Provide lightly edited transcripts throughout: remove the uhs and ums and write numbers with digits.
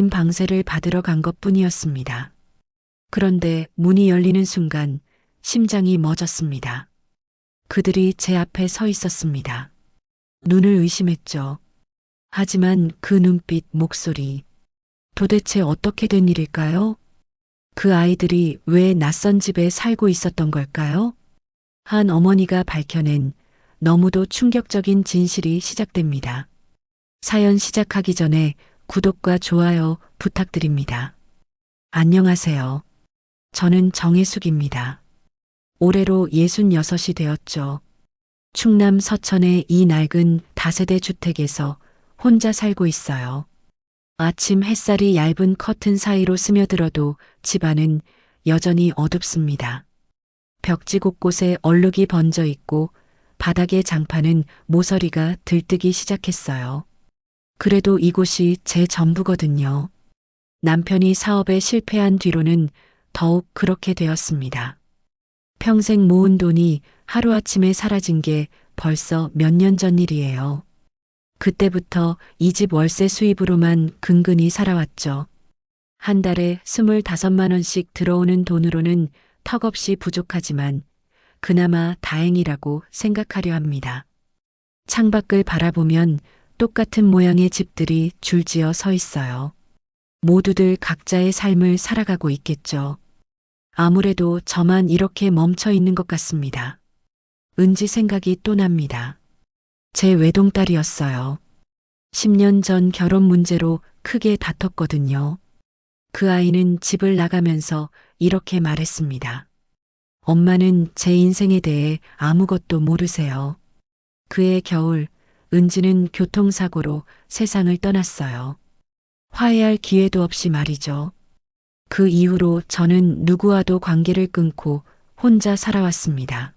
개인 방세를 받으러 간 것뿐이었습니다. 그런데 문이 열리는 순간 심장이 멎었습니다. 그들이 제 앞에 서 있었습니다. 눈을 의심했죠. 하지만 그 눈빛, 목소리, 도대체 어떻게 된 일일까요? 그 아이들이 왜 낯선 집에 살고 있었던 걸까요? 한 어머니가 밝혀낸 너무도 충격적인 진실이 시작됩니다. 사연 시작하기 전에 구독과 좋아요 부탁드립니다. 안녕하세요. 저는 정혜숙입니다. 올해로 66이 되었죠. 충남 서천의 이 낡은 다세대 주택에서 혼자 살고 있어요. 아침 햇살이 얇은 커튼 사이로 스며들어도 집안은 여전히 어둡습니다. 벽지 곳곳에 얼룩이 번져 있고 바닥의 장판은 모서리가 들뜨기 시작했어요. 그래도 이곳이 제 전부거든요. 남편이 사업에 실패한 뒤로는 더욱 그렇게 되었습니다. 평생 모은 돈이 하루아침에 사라진 게 벌써 몇 년 전 일이에요. 그때부터 이 집 월세 수입으로만 근근히 살아왔죠. 한 달에 25만 원씩 들어오는 돈으로는 턱없이 부족하지만 그나마 다행이라고 생각하려 합니다. 창밖을 바라보면 똑같은 모양의 집들이 줄지어 서 있어요. 모두들 각자의 삶을 살아가고 있겠죠. 아무래도 저만 이렇게 멈춰 있는 것 같습니다. 은지 생각이 또 납니다. 제 외동딸이었어요. 10년 전 결혼 문제로 크게 다퉜거든요. 그 아이는 집을 나가면서 이렇게 말했습니다. 엄마는 제 인생에 대해 아무것도 모르세요. 그해 겨울, 은지는 교통사고로 세상을 떠났어요. 화해할 기회도 없이 말이죠. 그 이후로 저는 누구와도 관계를 끊고 혼자 살아왔습니다.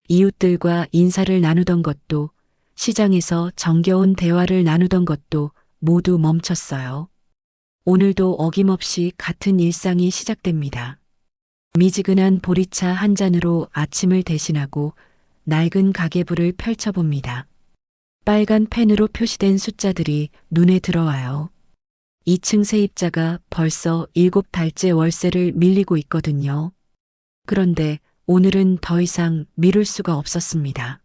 이웃들과 인사를 나누던 것도, 시장에서 정겨운 대화를 나누던 것도 모두 멈췄어요. 오늘도 어김없이 같은 일상이 시작됩니다. 미지근한 보리차 한 잔으로 아침을 대신하고 낡은 가계부를 펼쳐봅니다. 빨간 펜으로 표시된 숫자들이 눈에 들어와요. 2층 세입자가 벌써 7달째 월세를 밀리고 있거든요. 그런데 오늘은 더 이상 미룰 수가 없었습니다.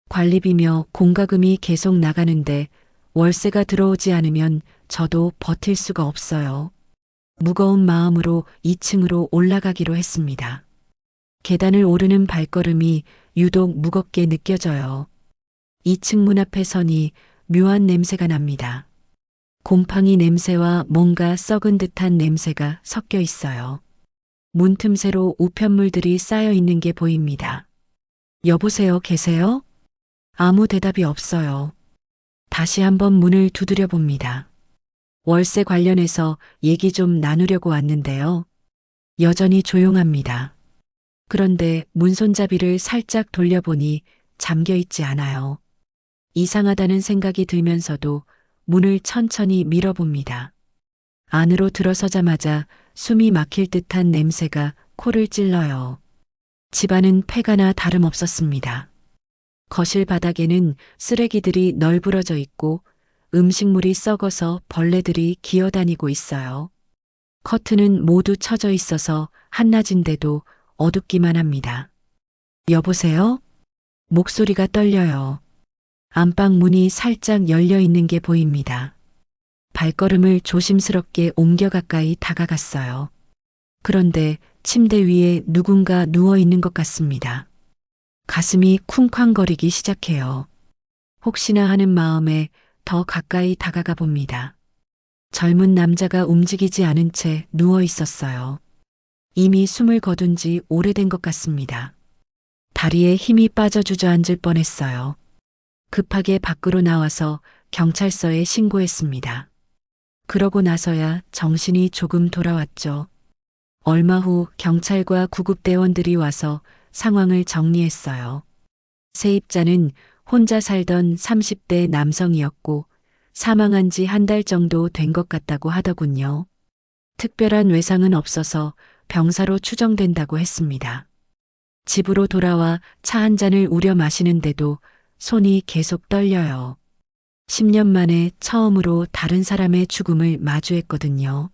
관리비며 공과금이 계속 나가는데 월세가 들어오지 않으면 저도 버틸 수가 없어요. 무거운 마음으로 2층으로 올라가기로 했습니다. 계단을 오르는 발걸음이 유독 무겁게 느껴져요. 2층 문 앞에 서니 묘한 냄새가 납니다. 곰팡이 냄새와 뭔가 썩은 듯한 냄새가 섞여 있어요. 문틈새로 우편물들이 쌓여 있는 게 보입니다. 여보세요, 계세요? 아무 대답이 없어요. 다시 한번 문을 두드려 봅니다. 월세 관련해서 얘기 좀 나누려고 왔는데요. 여전히 조용합니다. 그런데 문손잡이를 살짝 돌려보니 잠겨 있지 않아요. 이상하다는 생각이 들면서도 문을 천천히 밀어봅니다. 안으로 들어서자마자 숨이 막힐 듯한 냄새가 코를 찔러요. 집안은 폐가나 다름없었습니다. 거실 바닥에는 쓰레기들이 널브러져 있고 음식물이 썩어서 벌레들이 기어다니고 있어요. 커튼은 모두 쳐져 있어서 한낮인데도 어둡기만 합니다. 여보세요? 목소리가 떨려요. 안방 문이 살짝 열려 있는 게 보입니다. 발걸음을 조심스럽게 옮겨 가까이 다가갔어요. 그런데 침대 위에 누군가 누워 있는 것 같습니다. 가슴이 쿵쾅거리기 시작해요. 혹시나 하는 마음에 더 가까이 다가가 봅니다. 젊은 남자가 움직이지 않은 채 누워 있었어요. 이미 숨을 거둔 지 오래된 것 같습니다. 다리에 힘이 빠져 주저앉을 뻔했어요. 급하게 밖으로 나와서 경찰서에 신고했습니다. 그러고 나서야 정신이 조금 돌아왔죠. 얼마 후 경찰과 구급대원들이 와서 상황을 정리했어요. 세입자는 혼자 살던 30대 남성이었고 사망한 지 한 달 정도 된 것 같다고 하더군요. 특별한 외상은 없어서 병사로 추정된다고 했습니다. 집으로 돌아와 차 한 잔을 우려 마시는데도 손이 계속 떨려요. 10년 만에 처음으로 다른 사람의 죽음을 마주했거든요.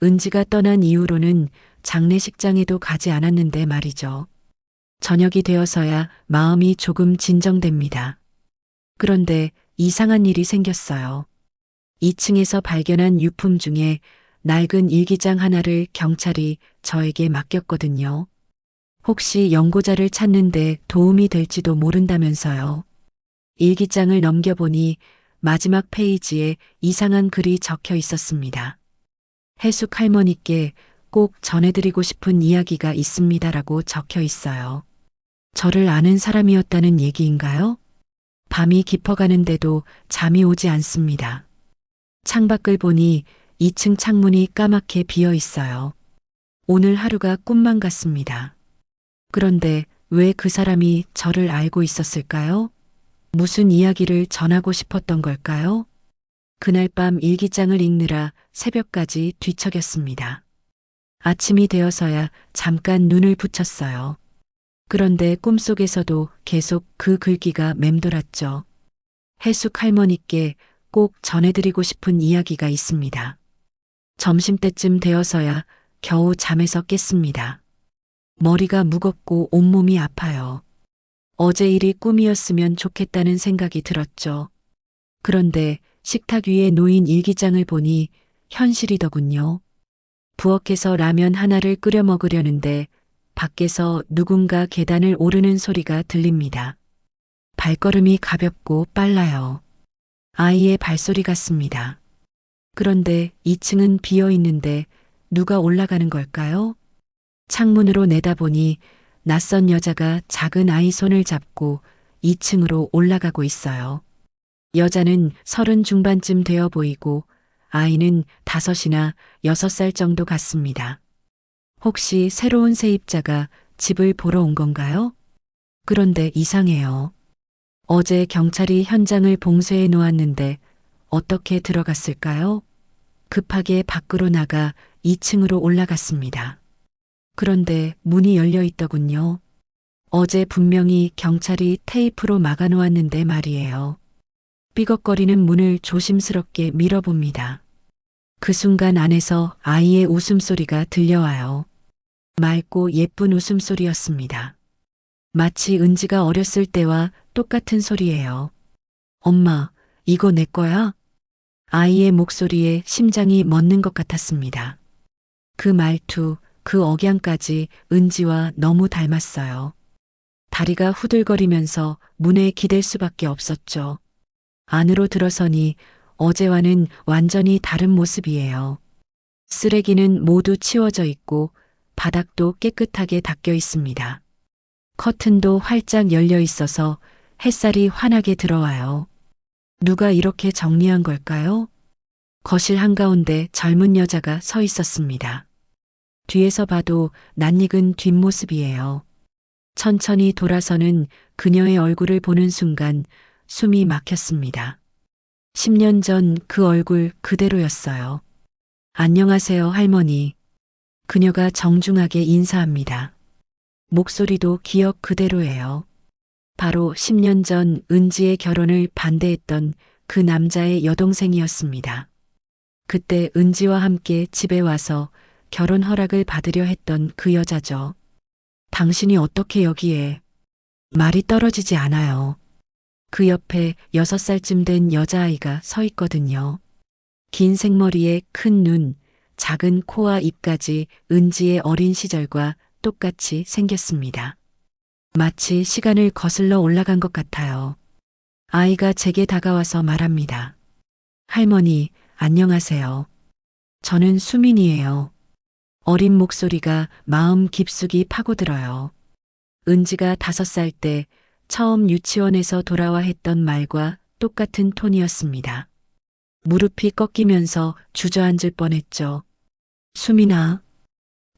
은지가 떠난 이후로는 장례식장에도 가지 않았는데 말이죠. 저녁이 되어서야 마음이 조금 진정됩니다. 그런데 이상한 일이 생겼어요. 2층에서 발견한 유품 중에 낡은 일기장 하나를 경찰이 저에게 맡겼거든요. 혹시 연고자를 찾는데 도움이 될지도 모른다면서요. 일기장을 넘겨보니 마지막 페이지에 이상한 글이 적혀 있었습니다. 해숙 할머니께 꼭 전해드리고 싶은 이야기가 있습니다라고 적혀 있어요. 저를 아는 사람이었다는 얘기인가요? 밤이 깊어가는데도 잠이 오지 않습니다. 창밖을 보니 2층 창문이 까맣게 비어 있어요. 오늘 하루가 꿈만 같습니다. 그런데 왜 그 사람이 저를 알고 있었을까요? 무슨 이야기를 전하고 싶었던 걸까요? 그날 밤 일기장을 읽느라 새벽까지 뒤척였습니다. 아침이 되어서야 잠깐 눈을 붙였어요. 그런데 꿈속에서도 계속 그 글귀가 맴돌았죠. 해숙 할머니께 꼭 전해드리고 싶은 이야기가 있습니다. 점심때쯤 되어서야 겨우 잠에서 깼습니다. 머리가 무겁고 온몸이 아파요. 어제 일이 꿈이었으면 좋겠다는 생각이 들었죠. 그런데 식탁 위에 놓인 일기장을 보니 현실이더군요. 부엌에서 라면 하나를 끓여 먹으려는데 밖에서 누군가 계단을 오르는 소리가 들립니다. 발걸음이 가볍고 빨라요. 아이의 발소리 같습니다. 그런데 2층은 비어 있는데 누가 올라가는 걸까요? 창문으로 내다보니 낯선 여자가 작은 아이 손을 잡고 2층으로 올라가고 있어요. 여자는 30 중반쯤 되어 보이고 아이는 5이나 6살 정도 같습니다. 혹시 새로운 세입자가 집을 보러 온 건가요? 그런데 이상해요. 어제 경찰이 현장을 봉쇄해 놓았는데 어떻게 들어갔을까요? 급하게 밖으로 나가 2층으로 올라갔습니다. 그런데 문이 열려 있더군요. 어제 분명히 경찰이 테이프로 막아 놓았는데 말이에요. 삐걱거리는 문을 조심스럽게 밀어봅니다. 그 순간 안에서 아이의 웃음소리가 들려와요. 맑고 예쁜 웃음소리였습니다. 마치 은지가 어렸을 때와 똑같은 소리예요. 엄마, 이거 내 거야? 아이의 목소리에 심장이 멎는 것 같았습니다. 그 말투, 그 억양까지 은지와 너무 닮았어요. 다리가 후들거리면서 문에 기댈 수밖에 없었죠. 안으로 들어서니 어제와는 완전히 다른 모습이에요. 쓰레기는 모두 치워져 있고 바닥도 깨끗하게 닦여 있습니다. 커튼도 활짝 열려 있어서 햇살이 환하게 들어와요. 누가 이렇게 정리한 걸까요? 거실 한가운데 젊은 여자가 서 있었습니다. 뒤에서 봐도 낯익은 뒷모습이에요. 천천히 돌아서는 그녀의 얼굴을 보는 순간 숨이 막혔습니다. 10년 전 그 얼굴 그대로였어요. 안녕하세요, 할머니. 그녀가 정중하게 인사합니다. 목소리도 기억 그대로예요. 바로 10년 전 은지의 결혼을 반대했던 그 남자의 여동생이었습니다. 그때 은지와 함께 집에 와서 결혼 허락을 받으려 했던 그 여자죠. 당신이 어떻게 여기에? 말이 떨어지지 않아요. 그 옆에 6살쯤 된 여자아이가 서 있거든요. 긴 생머리에 큰 눈, 작은 코와 입까지 은지의 어린 시절과 똑같이 생겼습니다. 마치 시간을 거슬러 올라간 것 같아요. 아이가 제게 다가와서 말합니다. 할머니, 안녕하세요. 저는 수민이에요. 어린 목소리가 마음 깊숙이 파고들어요. 은지가 5살 때 처음 유치원에서 돌아와 했던 말과 똑같은 톤이었습니다. 무릎이 꺾이면서 주저앉을 뻔했죠. 수민아.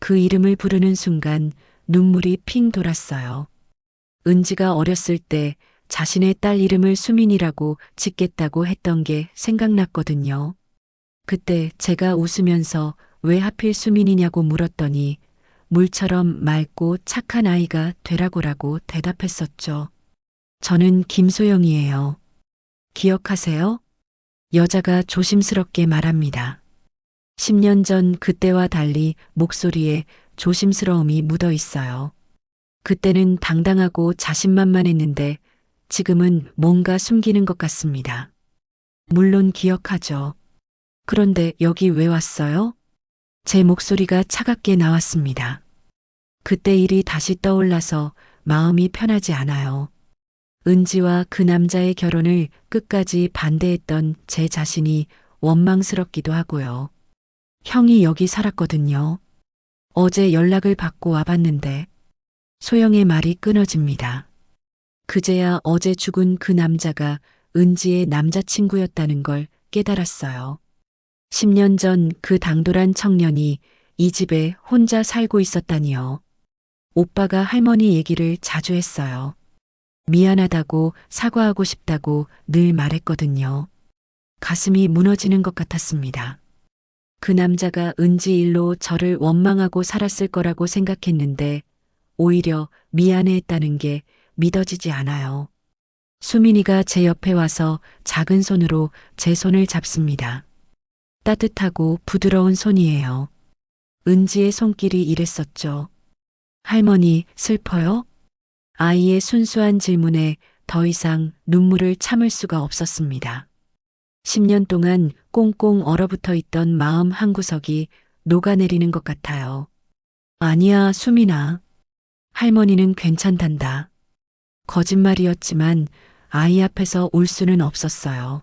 그 이름을 부르는 순간 눈물이 핑 돌았어요. 은지가 어렸을 때 자신의 딸 이름을 수민이라고 짓겠다고 했던 게 생각났거든요. 그때 제가 웃으면서 왜 하필 수민이냐고 물었더니 물처럼 맑고 착한 아이가 되라고라고 대답했었죠. 저는 김소영이에요. 기억하세요? 여자가 조심스럽게 말합니다. 10년 전 그때와 달리 목소리에 조심스러움이 묻어 있어요. 그때는 당당하고 자신만만했는데 지금은 뭔가 숨기는 것 같습니다. 물론 기억하죠. 그런데 여기 왜 왔어요? 제 목소리가 차갑게 나왔습니다. 그때 일이 다시 떠올라서 마음이 편하지 않아요. 은지와 그 남자의 결혼을 끝까지 반대했던 제 자신이 원망스럽기도 하고요. 형이 여기 살았거든요. 어제 연락을 받고 와봤는데 소영의 말이 끊어집니다. 그제야 어제 죽은 그 남자가 은지의 남자친구였다는 걸 깨달았어요. 10년 전 그 당돌한 청년이 이 집에 혼자 살고 있었다니요. 오빠가 할머니 얘기를 자주 했어요. 미안하다고 사과하고 싶다고 늘 말했거든요. 가슴이 무너지는 것 같았습니다. 그 남자가 은지 일로 저를 원망하고 살았을 거라고 생각했는데 오히려 미안해했다는 게 믿어지지 않아요. 수민이가 제 옆에 와서 작은 손으로 제 손을 잡습니다. 따뜻하고 부드러운 손이에요. 은지의 손길이 이랬었죠. 할머니, 슬퍼요? 아이의 순수한 질문에 더 이상 눈물을 참을 수가 없었습니다. 10년 동안 꽁꽁 얼어붙어 있던 마음 한구석이 녹아내리는 것 같아요. 아니야, 수민아. 할머니는 괜찮단다. 거짓말이었지만 아이 앞에서 울 수는 없었어요.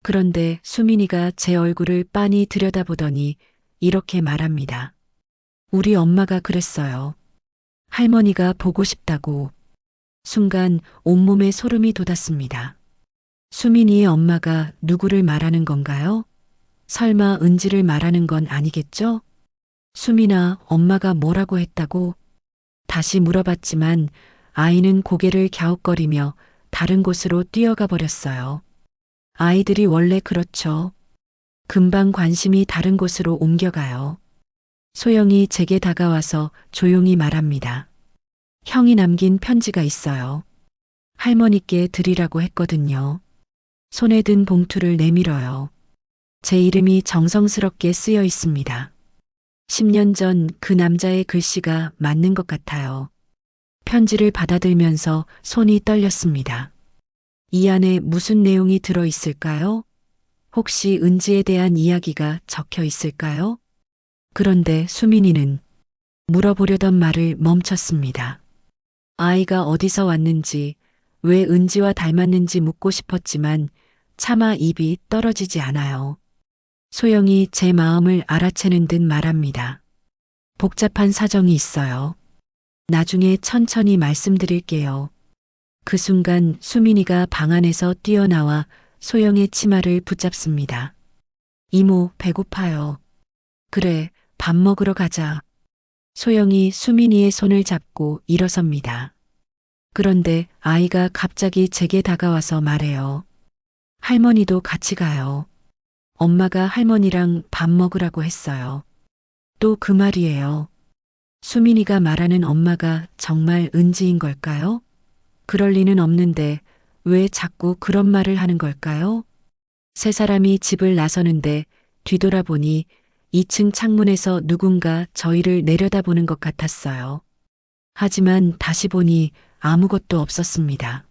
그런데 수민이가 제 얼굴을 빤히 들여다보더니 이렇게 말합니다. 우리 엄마가 그랬어요. 할머니가 보고 싶다고. 순간 온몸에 소름이 돋았습니다. 수민이의 엄마가 누구를 말하는 건가요? 설마 은지를 말하는 건 아니겠죠? 수민아, 엄마가 뭐라고 했다고? 다시 물어봤지만 아이는 고개를 갸웃거리며 다른 곳으로 뛰어가 버렸어요. 아이들이 원래 그렇죠. 금방 관심이 다른 곳으로 옮겨가요. 소영이 제게 다가와서 조용히 말합니다. 형이 남긴 편지가 있어요. 할머니께 드리라고 했거든요. 손에 든 봉투를 내밀어요. 제 이름이 정성스럽게 쓰여 있습니다. 10년 전 그 남자의 글씨가 맞는 것 같아요. 편지를 받아들면서 손이 떨렸습니다. 이 안에 무슨 내용이 들어 있을까요? 혹시 은지에 대한 이야기가 적혀 있을까요? 그런데 수민이는 물어보려던 말을 멈췄습니다. 아이가 어디서 왔는지, 왜 은지와 닮았는지 묻고 싶었지만 차마 입이 떨어지지 않아요. 소영이 제 마음을 알아채는 듯 말합니다. 복잡한 사정이 있어요. 나중에 천천히 말씀드릴게요. 그 순간 수민이가 방 안에서 뛰어나와 소영의 치마를 붙잡습니다. 이모, 배고파요. 그래, 밥 먹으러 가자. 소영이 수민이의 손을 잡고 일어섭니다. 그런데 아이가 갑자기 제게 다가와서 말해요. 할머니도 같이 가요. 엄마가 할머니랑 밥 먹으라고 했어요. 또 그 말이에요. 수민이가 말하는 엄마가 정말 은지인 걸까요? 그럴 리는 없는데 왜 자꾸 그런 말을 하는 걸까요? 세 사람이 집을 나서는데 뒤돌아보니 2층 창문에서 누군가 저희를 내려다보는 것 같았어요. 하지만 다시 보니 아무것도 없었습니다.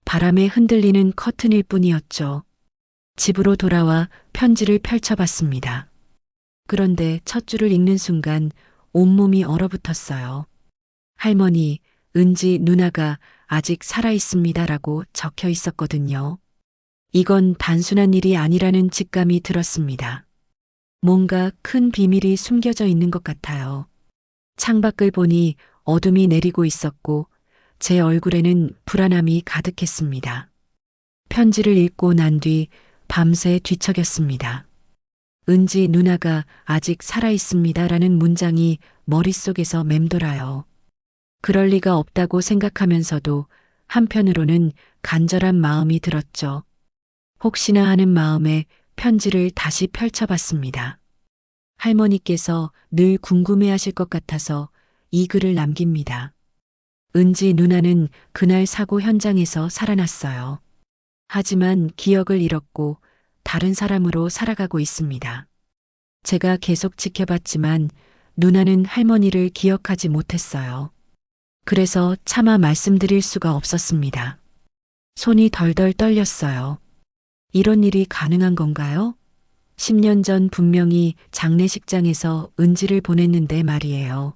바람에 흔들리는 커튼일 뿐이었죠. 집으로 돌아와 편지를 펼쳐봤습니다. 그런데 첫 줄을 읽는 순간 온몸이 얼어붙었어요. 할머니, 은지 누나가 아직 살아있습니다라고 적혀 있었거든요. 이건 단순한 일이 아니라는 직감이 들었습니다. 뭔가 큰 비밀이 숨겨져 있는 것 같아요. 창밖을 보니 어둠이 내리고 있었고 제 얼굴에는 불안함이 가득했습니다. 편지를 읽고 난 뒤 밤새 뒤척였습니다. 은지 누나가 아직 살아있습니다라는 문장이 머릿속에서 맴돌아요. 그럴 리가 없다고 생각하면서도 한편으로는 간절한 마음이 들었죠. 혹시나 하는 마음에 편지를 다시 펼쳐봤습니다. 할머니께서 늘 궁금해하실 것 같아서 이 글을 남깁니다. 은지 누나는 그날 사고 현장에서 살아났어요. 하지만 기억을 잃었고 다른 사람으로 살아가고 있습니다. 제가 계속 지켜봤지만 누나는 할머니를 기억하지 못했어요. 그래서 차마 말씀드릴 수가 없었습니다. 손이 덜덜 떨렸어요. 이런 일이 가능한 건가요? 10년 전 분명히 장례식장에서 은지를 보냈는데 말이에요.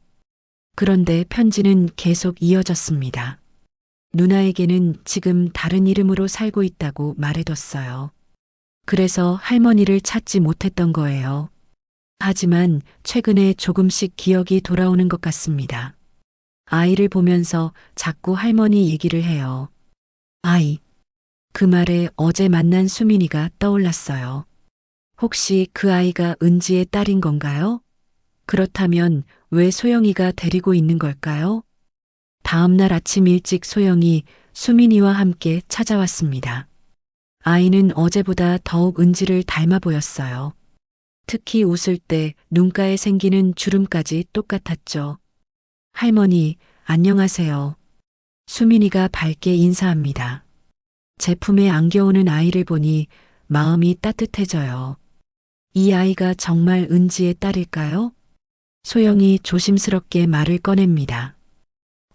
그런데 편지는 계속 이어졌습니다. 누나에게는 지금 다른 이름으로 살고 있다고 말해뒀어요. 그래서 할머니를 찾지 못했던 거예요. 하지만 최근에 조금씩 기억이 돌아오는 것 같습니다. 아이를 보면서 자꾸 할머니 얘기를 해요. 아이. 그 말에 어제 만난 수민이가 떠올랐어요. 혹시 그 아이가 은지의 딸인 건가요? 그렇다면 왜 소영이가 데리고 있는 걸까요? 다음 날 아침 일찍 소영이 수민이와 함께 찾아왔습니다. 아이는 어제보다 더욱 은지를 닮아 보였어요. 특히 웃을 때 눈가에 생기는 주름까지 똑같았죠. 할머니, 안녕하세요. 수민이가 밝게 인사합니다. 제품에 안겨오는 아이를 보니 마음이 따뜻해져요. 이 아이가 정말 은지의 딸일까요? 소영이 조심스럽게 말을 꺼냅니다.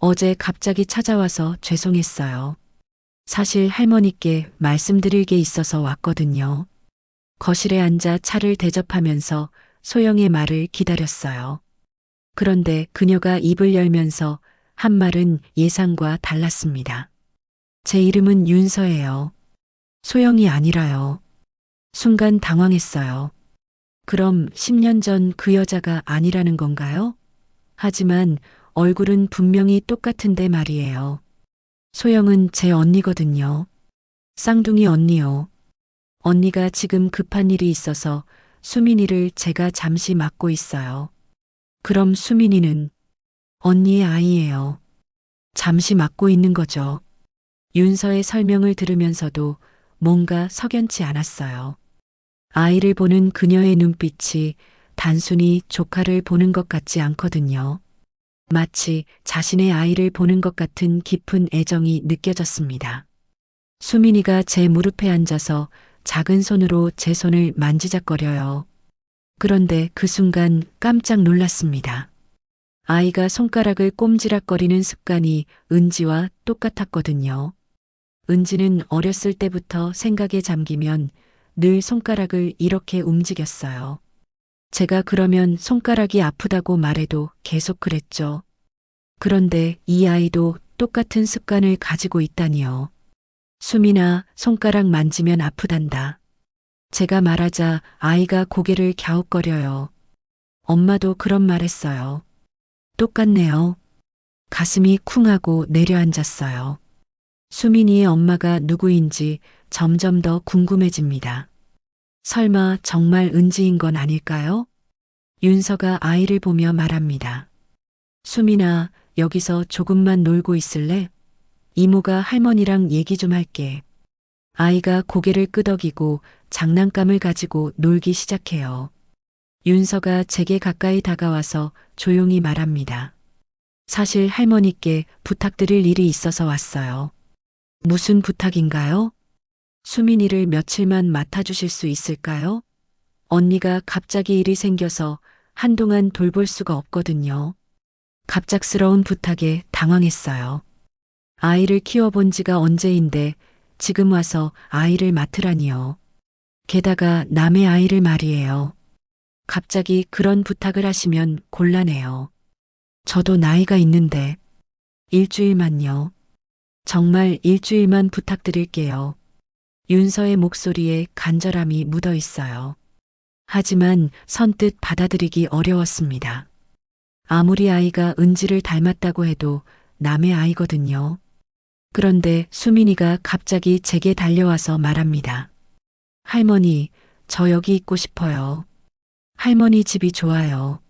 어제 갑자기 찾아와서 죄송했어요. 사실 할머니께 말씀드릴 게 있어서 왔거든요. 거실에 앉아 차를 대접하면서 소영의 말을 기다렸어요. 그런데 그녀가 입을 열면서 한 말은 예상과 달랐습니다. 제 이름은 윤서예요. 소영이 아니라요. 순간 당황했어요. 그럼 10년 전 그 여자가 아니라는 건가요? 하지만 얼굴은 분명히 똑같은데 말이에요. 소영은 제 언니거든요. 쌍둥이 언니요. 언니가 지금 급한 일이 있어서 수민이를 제가 잠시 맡고 있어요. 그럼 수민이는 언니의 아이예요. 잠시 맡고 있는 거죠. 윤서의 설명을 들으면서도 뭔가 석연치 않았어요. 아이를 보는 그녀의 눈빛이 단순히 조카를 보는 것 같지 않거든요. 마치 자신의 아이를 보는 것 같은 깊은 애정이 느껴졌습니다. 수민이가 제 무릎에 앉아서 작은 손으로 제 손을 만지작거려요. 그런데 그 순간 깜짝 놀랐습니다. 아이가 손가락을 꼼지락거리는 습관이 은지와 똑같았거든요. 은지는 어렸을 때부터 생각에 잠기면 늘 손가락을 이렇게 움직였어요. 제가 그러면 손가락이 아프다고 말해도 계속 그랬죠. 그런데 이 아이도 똑같은 습관을 가지고 있다니요. 수민아, 손가락 만지면 아프단다. 제가 말하자 아이가 고개를 갸웃거려요. 엄마도 그런 말 했어요. 똑같네요. 가슴이 쿵하고 내려앉았어요. 수민이의 엄마가 누구인지 점점 더 궁금해집니다. 설마 정말 은지인 건 아닐까요? 윤서가 아이를 보며 말합니다. 수민아, 여기서 조금만 놀고 있을래? 이모가 할머니랑 얘기 좀 할게. 아이가 고개를 끄덕이고 장난감을 가지고 놀기 시작해요. 윤서가 제게 가까이 다가와서 조용히 말합니다. 사실 할머니께 부탁드릴 일이 있어서 왔어요. 무슨 부탁인가요? 수민이를 며칠만 맡아주실 수 있을까요? 언니가 갑자기 일이 생겨서 한동안 돌볼 수가 없거든요. 갑작스러운 부탁에 당황했어요. 아이를 키워본 지가 언제인데 지금 와서 아이를 맡으라니요. 게다가 남의 아이를 말이에요. 갑자기 그런 부탁을 하시면 곤란해요. 저도 나이가 있는데 일주일만요. 정말 일주일만 부탁드릴게요. 윤서의 목소리에 간절함이 묻어 있어요. 하지만 선뜻 받아들이기 어려웠습니다. 아무리 아이가 은지를 닮았다고 해도 남의 아이거든요. 그런데 수민이가 갑자기 제게 달려와서 말합니다. 할머니, 저 여기 있고 싶어요. 할머니 집이 좋아요.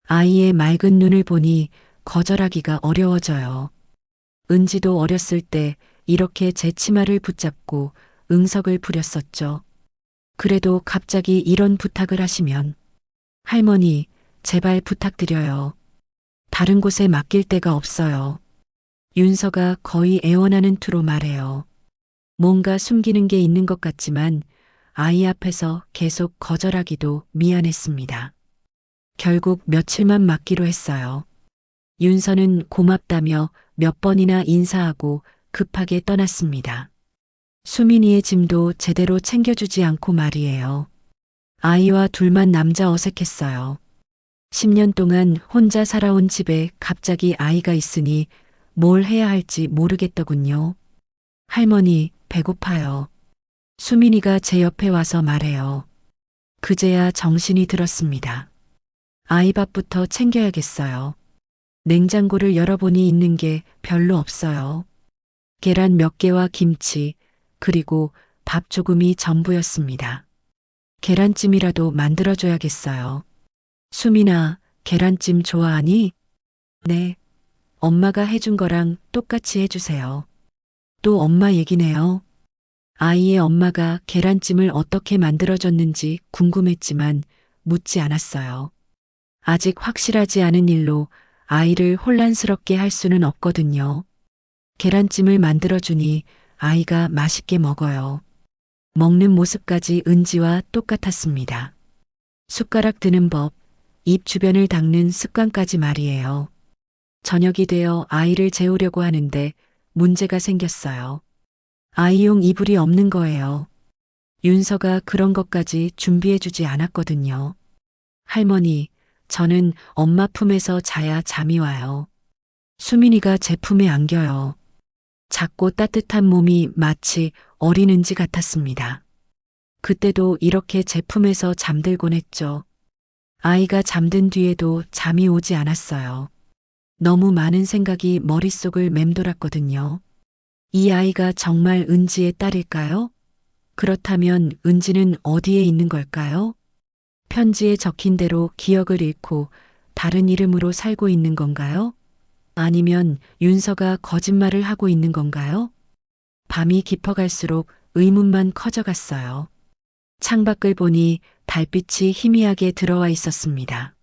아이의 맑은 눈을 보니 거절하기가 어려워져요. 은지도 어렸을 때 이렇게 제 치마를 붙잡고 응석을 부렸었죠. 그래도 갑자기 이런 부탁을 하시면 할머니, 제발 부탁드려요. 다른 곳에 맡길 데가 없어요. 윤서가 거의 애원하는 투로 말해요. 뭔가 숨기는 게 있는 것 같지만 아이 앞에서 계속 거절하기도 미안했습니다. 결국 며칠만 맡기로 했어요. 윤서는 고맙다며 몇 번이나 인사하고 급하게 떠났습니다. 수민이의 짐도 제대로 챙겨주지 않고 말이에요. 아이와 둘만 남자 어색했어요. 10년 동안 혼자 살아온 집에 갑자기 아이가 있으니 뭘 해야 할지 모르겠더군요. 할머니, 배고파요. 수민이가 제 옆에 와서 말해요. 그제야 정신이 들었습니다. 아이 밥부터 챙겨야겠어요. 냉장고를 열어보니 있는 게 별로 없어요. 계란 몇 개와 김치, 그리고 밥 조금이 전부였습니다. 계란찜이라도 만들어줘야겠어요. 수민아, 계란찜 좋아하니? 네. 엄마가 해준 거랑 똑같이 해주세요. 또 엄마 얘기네요. 아이의 엄마가 계란찜을 어떻게 만들어줬는지 궁금했지만 묻지 않았어요. 아직 확실하지 않은 일로 아이를 혼란스럽게 할 수는 없거든요. 계란찜을 만들어주니 아이가 맛있게 먹어요. 먹는 모습까지 은지와 똑같았습니다. 숟가락 드는 법, 입 주변을 닦는 습관까지 말이에요. 저녁이 되어 아이를 재우려고 하는데 문제가 생겼어요. 아이용 이불이 없는 거예요. 윤서가 그런 것까지 준비해주지 않았거든요. 할머니, 저는 엄마 품에서 자야 잠이 와요. 수민이가 제 품에 안겨요. 작고 따뜻한 몸이 마치 어린 은지 같았습니다. 그때도 이렇게 제 품에서 잠들곤 했죠. 아이가 잠든 뒤에도 잠이 오지 않았어요. 너무 많은 생각이 머릿속을 맴돌았거든요. 이 아이가 정말 은지의 딸일까요? 그렇다면 은지는 어디에 있는 걸까요? 편지에 적힌 대로 기억을 잃고 다른 이름으로 살고 있는 건가요? 아니면 윤서가 거짓말을 하고 있는 건가요? 밤이 깊어갈수록 의문만 커져갔어요. 창밖을 보니 달빛이 희미하게 들어와 있었습니다.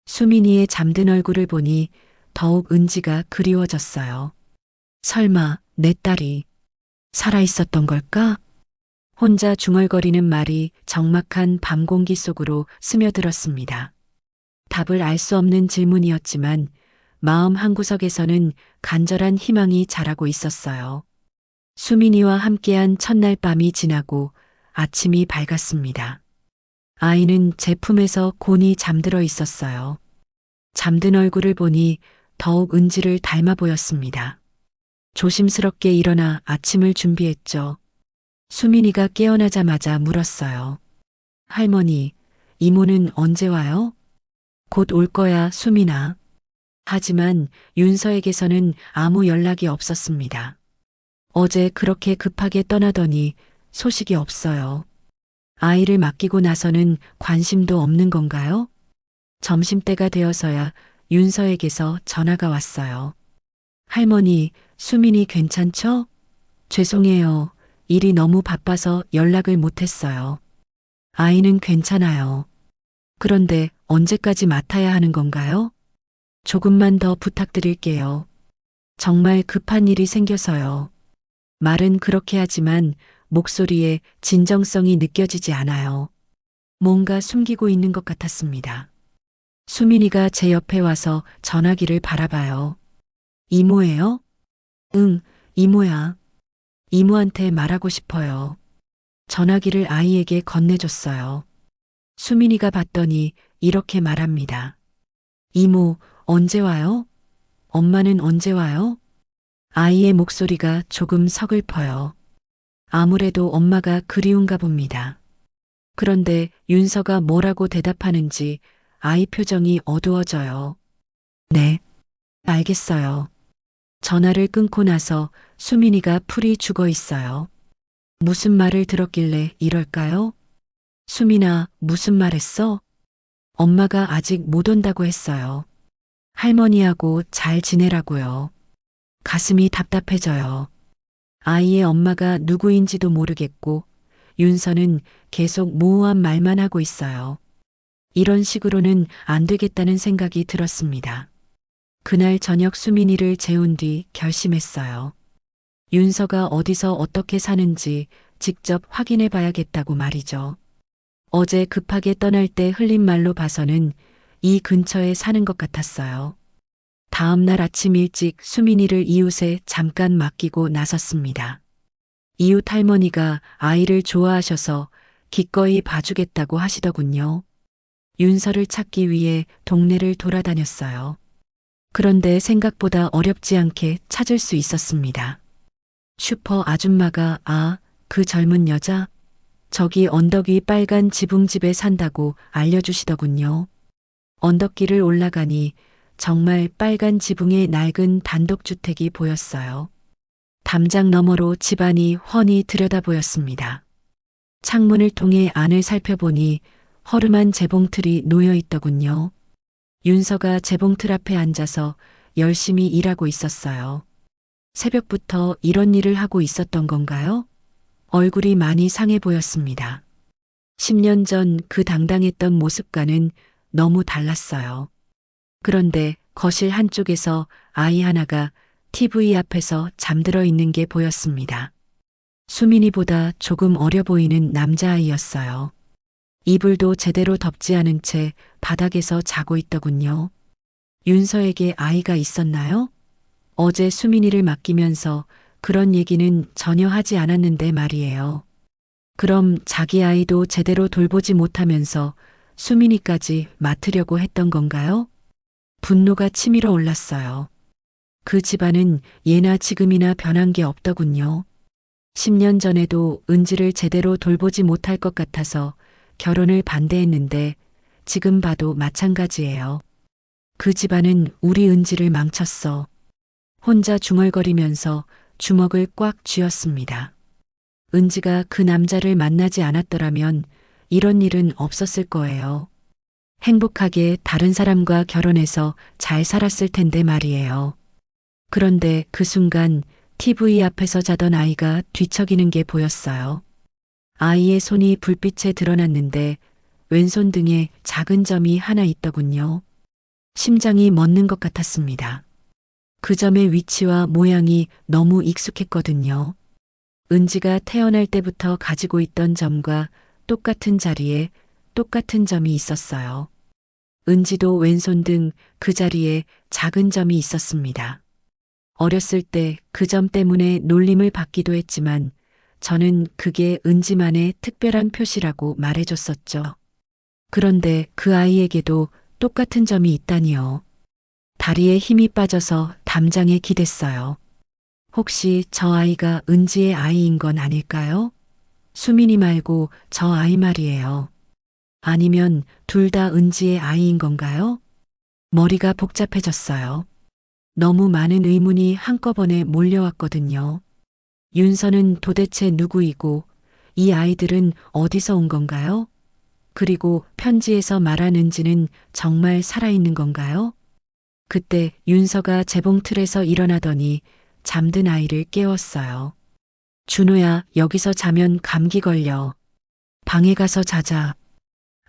수민이의 잠든 얼굴을 보니 더욱 은지가 그리워졌어요. 설마 내 딸이 살아있었던 걸까? 혼자 중얼거리는 말이 적막한 밤 공기 속으로 스며들었습니다. 답을 알 수 없는 질문이었지만 마음 한구석에서는 간절한 희망이 자라고 있었어요. 수민이와 함께한 첫날 밤이 지나고 아침이 밝았습니다. 아이는 제 품에서 곤히 잠들어 있었어요. 잠든 얼굴을 보니 더욱 은지를 닮아 보였습니다. 조심스럽게 일어나 아침을 준비했죠. 수민이가 깨어나자마자 물었어요. 할머니, 이모는 언제 와요? 곧 올 거야, 수민아. 하지만 윤서에게서는 아무 연락이 없었습니다. 어제 그렇게 급하게 떠나더니 소식이 없어요. 아이를 맡기고 나서는 관심도 없는 건가요? 점심때가 되어서야 윤서에게서 전화가 왔어요. 할머니, 수민이 괜찮죠? 죄송해요. 일이 너무 바빠서 연락을 못했어요. 아이는 괜찮아요. 그런데 언제까지 맡아야 하는 건가요? 조금만 더 부탁드릴게요. 정말 급한 일이 생겨서요. 말은 그렇게 하지만 목소리에 진정성이 느껴지지 않아요. 뭔가 숨기고 있는 것 같았습니다. 수민이가 제 옆에 와서 전화기를 바라봐요. 이모예요? 응, 이모야. 이모한테 말하고 싶어요. 전화기를 아이에게 건네줬어요. 수민이가 받더니 이렇게 말합니다. 이모, 언제 와요? 엄마는 언제 와요? 아이의 목소리가 조금 서글퍼요. 아무래도 엄마가 그리운가 봅니다. 그런데 윤서가 뭐라고 대답하는지 아이 표정이 어두워져요. 네, 알겠어요. 전화를 끊고 나서 수민이가 풀이 죽어 있어요. 무슨 말을 들었길래 이럴까요? 수민아, 무슨 말 했어? 엄마가 아직 못 온다고 했어요. 할머니하고 잘 지내라고요. 가슴이 답답해져요. 아이의 엄마가 누구인지도 모르겠고 윤서는 계속 모호한 말만 하고 있어요. 이런 식으로는 안 되겠다는 생각이 들었습니다. 그날 저녁 수민이를 재운 뒤 결심했어요. 윤서가 어디서 어떻게 사는지 직접 확인해 봐야겠다고 말이죠. 어제 급하게 떠날 때 흘린 말로 봐서는 이 근처에 사는 것 같았어요. 다음 날 아침 일찍 수민이를 이웃에 잠깐 맡기고 나섰습니다. 이웃 할머니가 아이를 좋아하셔서 기꺼이 봐주겠다고 하시더군요. 윤서를 찾기 위해 동네를 돌아다녔어요. 그런데 생각보다 어렵지 않게 찾을 수 있었습니다. 슈퍼 아줌마가 그 젊은 여자? 저기 언덕 위 빨간 지붕집에 산다고 알려주시더군요. 언덕길을 올라가니 정말 빨간 지붕의 낡은 단독주택이 보였어요. 담장 너머로 집안이 훤히 들여다 보였습니다. 창문을 통해 안을 살펴보니 허름한 재봉틀이 놓여 있더군요. 윤서가 재봉틀 앞에 앉아서 열심히 일하고 있었어요. 새벽부터 이런 일을 하고 있었던 건가요? 얼굴이 많이 상해 보였습니다. 10년 전 그 당당했던 모습과는 너무 달랐어요. 그런데 거실 한쪽에서 아이 하나가 TV 앞에서 잠들어 있는 게 보였습니다. 수민이보다 조금 어려 보이는 남자아이였어요. 이불도 제대로 덮지 않은 채 바닥에서 자고 있더군요. 윤서에게 아이가 있었나요? 어제 수민이를 맡기면서 그런 얘기는 전혀 하지 않았는데 말이에요. 그럼 자기 아이도 제대로 돌보지 못하면서 수민이까지 맡으려고 했던 건가요? 분노가 치밀어 올랐어요. 그 집안은 예나 지금이나 변한 게 없더군요. 10년 전에도 은지를 제대로 돌보지 못할 것 같아서 결혼을 반대했는데 지금 봐도 마찬가지예요. 그 집안은 우리 은지를 망쳤어. 혼자 중얼거리면서 주먹을 꽉 쥐었습니다. 은지가 그 남자를 만나지 않았더라면 이런 일은 없었을 거예요. 행복하게 다른 사람과 결혼해서 잘 살았을 텐데 말이에요. 그런데 그 순간 TV 앞에서 자던 아이가 뒤척이는 게 보였어요. 아이의 손이 불빛에 드러났는데 왼손 등에 작은 점이 하나 있더군요. 심장이 멎는 것 같았습니다. 그 점의 위치와 모양이 너무 익숙했거든요. 은지가 태어날 때부터 가지고 있던 점과 똑같은 자리에 똑같은 점이 있었어요. 은지도 왼손 등 그 자리에 작은 점이 있었습니다. 어렸을 때 그 점 때문에 놀림을 받기도 했지만 저는 그게 은지만의 특별한 표시라고 말해줬었죠. 그런데 그 아이에게도 똑같은 점이 있다니요. 다리에 힘이 빠져서 담장에 기댔어요. 혹시 저 아이가 은지의 아이인 건 아닐까요? 수민이 말고 저 아이 말이에요. 아니면 둘 다 은지의 아이인 건가요? 머리가 복잡해졌어요. 너무 많은 의문이 한꺼번에 몰려왔거든요. 윤서는 도대체 누구이고 이 아이들은 어디서 온 건가요? 그리고 편지에서 말한 은지는 정말 살아있는 건가요? 그때 윤서가 재봉틀에서 일어나더니 잠든 아이를 깨웠어요. 준호야, 여기서 자면 감기 걸려. 방에 가서 자자.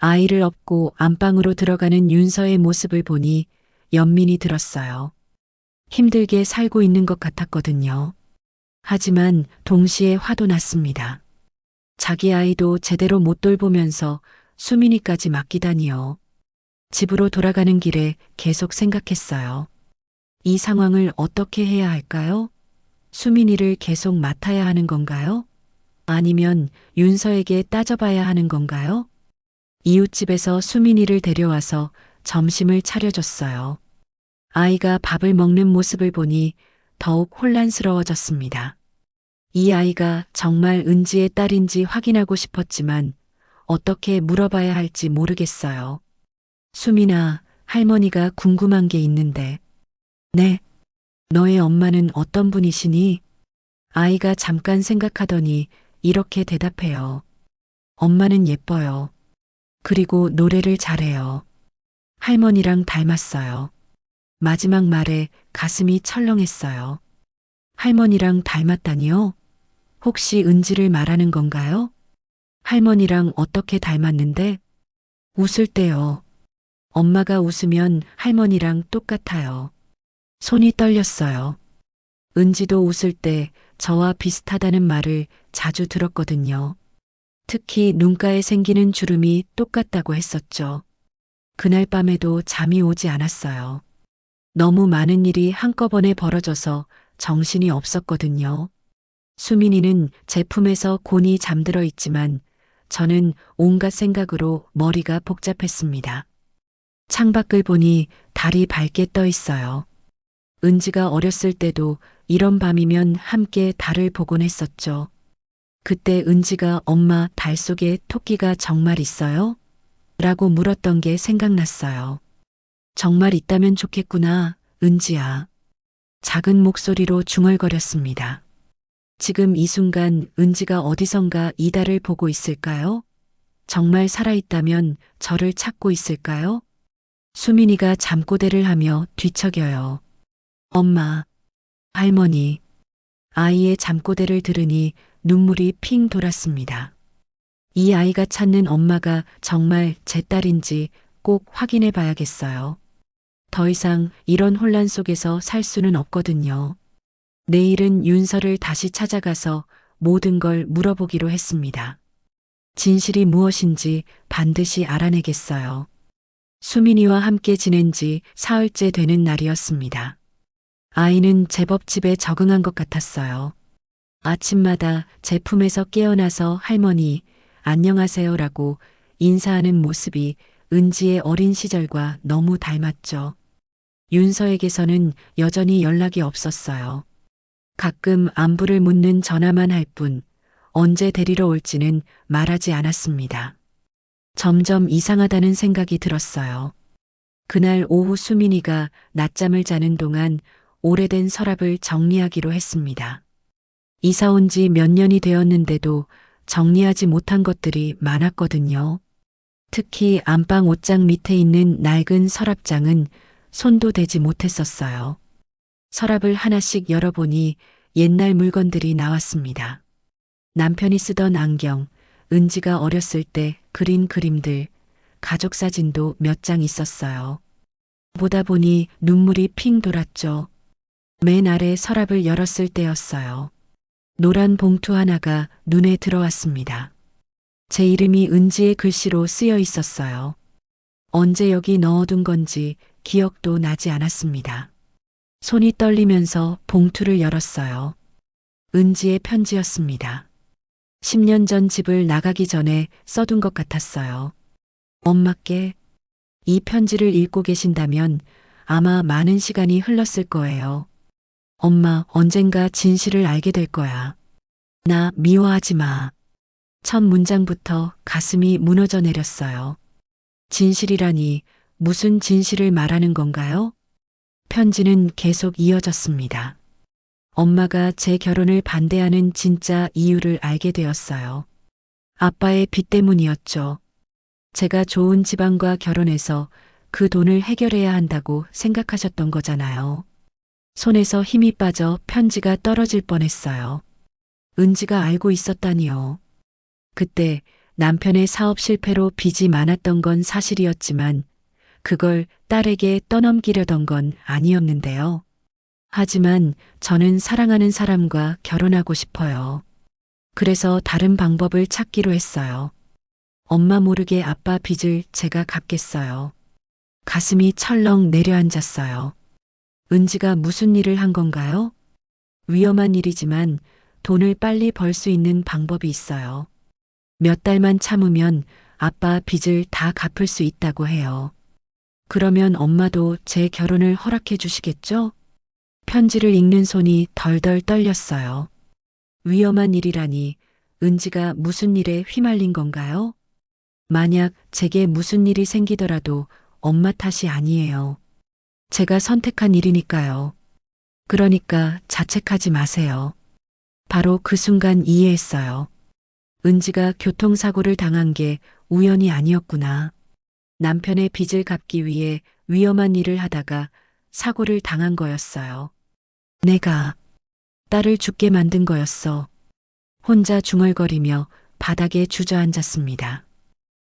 아이를 업고 안방으로 들어가는 윤서의 모습을 보니 연민이 들었어요. 힘들게 살고 있는 것 같았거든요. 하지만 동시에 화도 났습니다. 자기 아이도 제대로 못 돌보면서 수민이까지 맡기다니요. 집으로 돌아가는 길에 계속 생각했어요. 이 상황을 어떻게 해야 할까요? 수민이를 계속 맡아야 하는 건가요? 아니면 윤서에게 따져봐야 하는 건가요? 이웃집에서 수민이를 데려와서 점심을 차려줬어요. 아이가 밥을 먹는 모습을 보니 더욱 혼란스러워졌습니다. 이 아이가 정말 은지의 딸인지 확인하고 싶었지만 어떻게 물어봐야 할지 모르겠어요. 수민아, 할머니가 궁금한 게 있는데. 네, 너의 엄마는 어떤 분이시니? 아이가 잠깐 생각하더니 이렇게 대답해요. 엄마는 예뻐요. 그리고 노래를 잘해요. 할머니랑 닮았어요. 마지막 말에 가슴이 철렁했어요. 할머니랑 닮았다니요? 혹시 은지를 말하는 건가요? 할머니랑 어떻게 닮았는데? 웃을 때요. 엄마가 웃으면 할머니랑 똑같아요. 손이 떨렸어요. 은지도 웃을 때 저와 비슷하다는 말을 자주 들었거든요. 특히 눈가에 생기는 주름이 똑같다고 했었죠. 그날 밤에도 잠이 오지 않았어요. 너무 많은 일이 한꺼번에 벌어져서 정신이 없었거든요. 수민이는 제품에서 곤히 잠들어 있지만 저는 온갖 생각으로 머리가 복잡했습니다. 창밖을 보니 달이 밝게 떠 있어요. 은지가 어렸을 때도 이런 밤이면 함께 달을 보곤 했었죠. 그때 은지가 엄마 달 속에 토끼가 정말 있어요? 라고 물었던 게 생각났어요. 정말 있다면 좋겠구나, 은지야. 작은 목소리로 중얼거렸습니다. 지금 이 순간 은지가 어디선가 이 달을 보고 있을까요? 정말 살아있다면 저를 찾고 있을까요? 수민이가 잠꼬대를 하며 뒤척여요. 엄마, 할머니. 아이의 잠꼬대를 들으니 눈물이 핑 돌았습니다. 이 아이가 찾는 엄마가 정말 제 딸인지 꼭 확인해 봐야겠어요. 더 이상 이런 혼란 속에서 살 수는 없거든요. 내일은 윤서를 다시 찾아가서 모든 걸 물어보기로 했습니다. 진실이 무엇인지 반드시 알아내겠어요. 수민이와 함께 지낸 지 사흘째 되는 날이었습니다. 아이는 제법 집에 적응한 것 같았어요. 아침마다 제품에서 깨어나서 할머니, 안녕하세요라고 인사하는 모습이 은지의 어린 시절과 너무 닮았죠. 윤서에게서는 여전히 연락이 없었어요. 가끔 안부를 묻는 전화만 할 뿐, 언제 데리러 올지는 말하지 않았습니다. 점점 이상하다는 생각이 들었어요. 그날 오후 수민이가 낮잠을 자는 동안 오래된 서랍을 정리하기로 했습니다. 이사 온 지 몇 년이 되었는데도 정리하지 못한 것들이 많았거든요. 특히 안방 옷장 밑에 있는 낡은 서랍장은 손도 대지 못했었어요. 서랍을 하나씩 열어보니 옛날 물건들이 나왔습니다. 남편이 쓰던 안경, 은지가 어렸을 때 그린 그림들, 가족 사진도 몇 장 있었어요. 보다 보니 눈물이 핑 돌았죠. 맨 아래 서랍을 열었을 때였어요. 노란 봉투 하나가 눈에 들어왔습니다. 제 이름이 은지의 글씨로 쓰여 있었어요. 언제 여기 넣어둔 건지 기억도 나지 않았습니다. 손이 떨리면서 봉투를 열었어요. 은지의 편지였습니다. 10년 전 집을 나가기 전에 써둔 것 같았어요. 엄마께 이 편지를 읽고 계신다면 아마 많은 시간이 흘렀을 거예요. 엄마, 언젠가 진실을 알게 될 거야. 나 미워하지 마. 첫 문장부터 가슴이 무너져 내렸어요. 진실이라니 무슨 진실을 말하는 건가요? 편지는 계속 이어졌습니다. 엄마가 제 결혼을 반대하는 진짜 이유를 알게 되었어요. 아빠의 빚 때문이었죠. 제가 좋은 집안과 결혼해서 그 돈을 해결해야 한다고 생각하셨던 거잖아요. 손에서 힘이 빠져 편지가 떨어질 뻔했어요. 은지가 알고 있었다니요. 그때 남편의 사업 실패로 빚이 많았던 건 사실이었지만 그걸 딸에게 떠넘기려던 건 아니었는데요. 하지만 저는 사랑하는 사람과 결혼하고 싶어요. 그래서 다른 방법을 찾기로 했어요. 엄마 모르게 아빠 빚을 제가 갚겠어요. 가슴이 철렁 내려앉았어요. 은지가 무슨 일을 한 건가요? 위험한 일이지만 돈을 빨리 벌 수 있는 방법이 있어요. 몇 달만 참으면 아빠 빚을 다 갚을 수 있다고 해요. 그러면 엄마도 제 결혼을 허락해 주시겠죠? 편지를 읽는 손이 덜덜 떨렸어요. 위험한 일이라니 은지가 무슨 일에 휘말린 건가요? 만약 제게 무슨 일이 생기더라도 엄마 탓이 아니에요. 제가 선택한 일이니까요. 그러니까 자책하지 마세요. 바로 그 순간 이해했어요. 은지가 교통사고를 당한 게 우연이 아니었구나. 남편의 빚을 갚기 위해 위험한 일을 하다가 사고를 당한 거였어요. 내가 딸을 죽게 만든 거였어. 혼자 중얼거리며 바닥에 주저앉았습니다.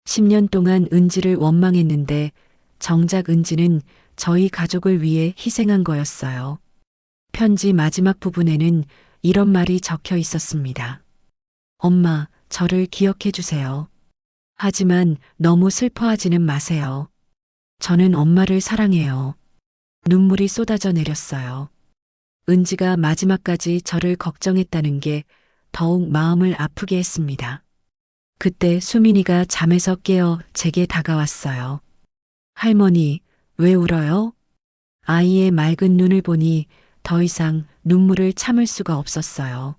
10년 동안 은지를 원망했는데 정작 은지는 저희 가족을 위해 희생한 거였어요. 편지 마지막 부분에는 이런 말이 적혀 있었습니다. 엄마, 저를 기억해 주세요. 하지만 너무 슬퍼하지는 마세요. 저는 엄마를 사랑해요. 눈물이 쏟아져 내렸어요. 은지가 마지막까지 저를 걱정했다는 게 더욱 마음을 아프게 했습니다. 그때 수민이가 잠에서 깨어 제게 다가왔어요. 할머니, 왜 울어요? 아이의 맑은 눈을 보니 더 이상 눈물을 참을 수가 없었어요.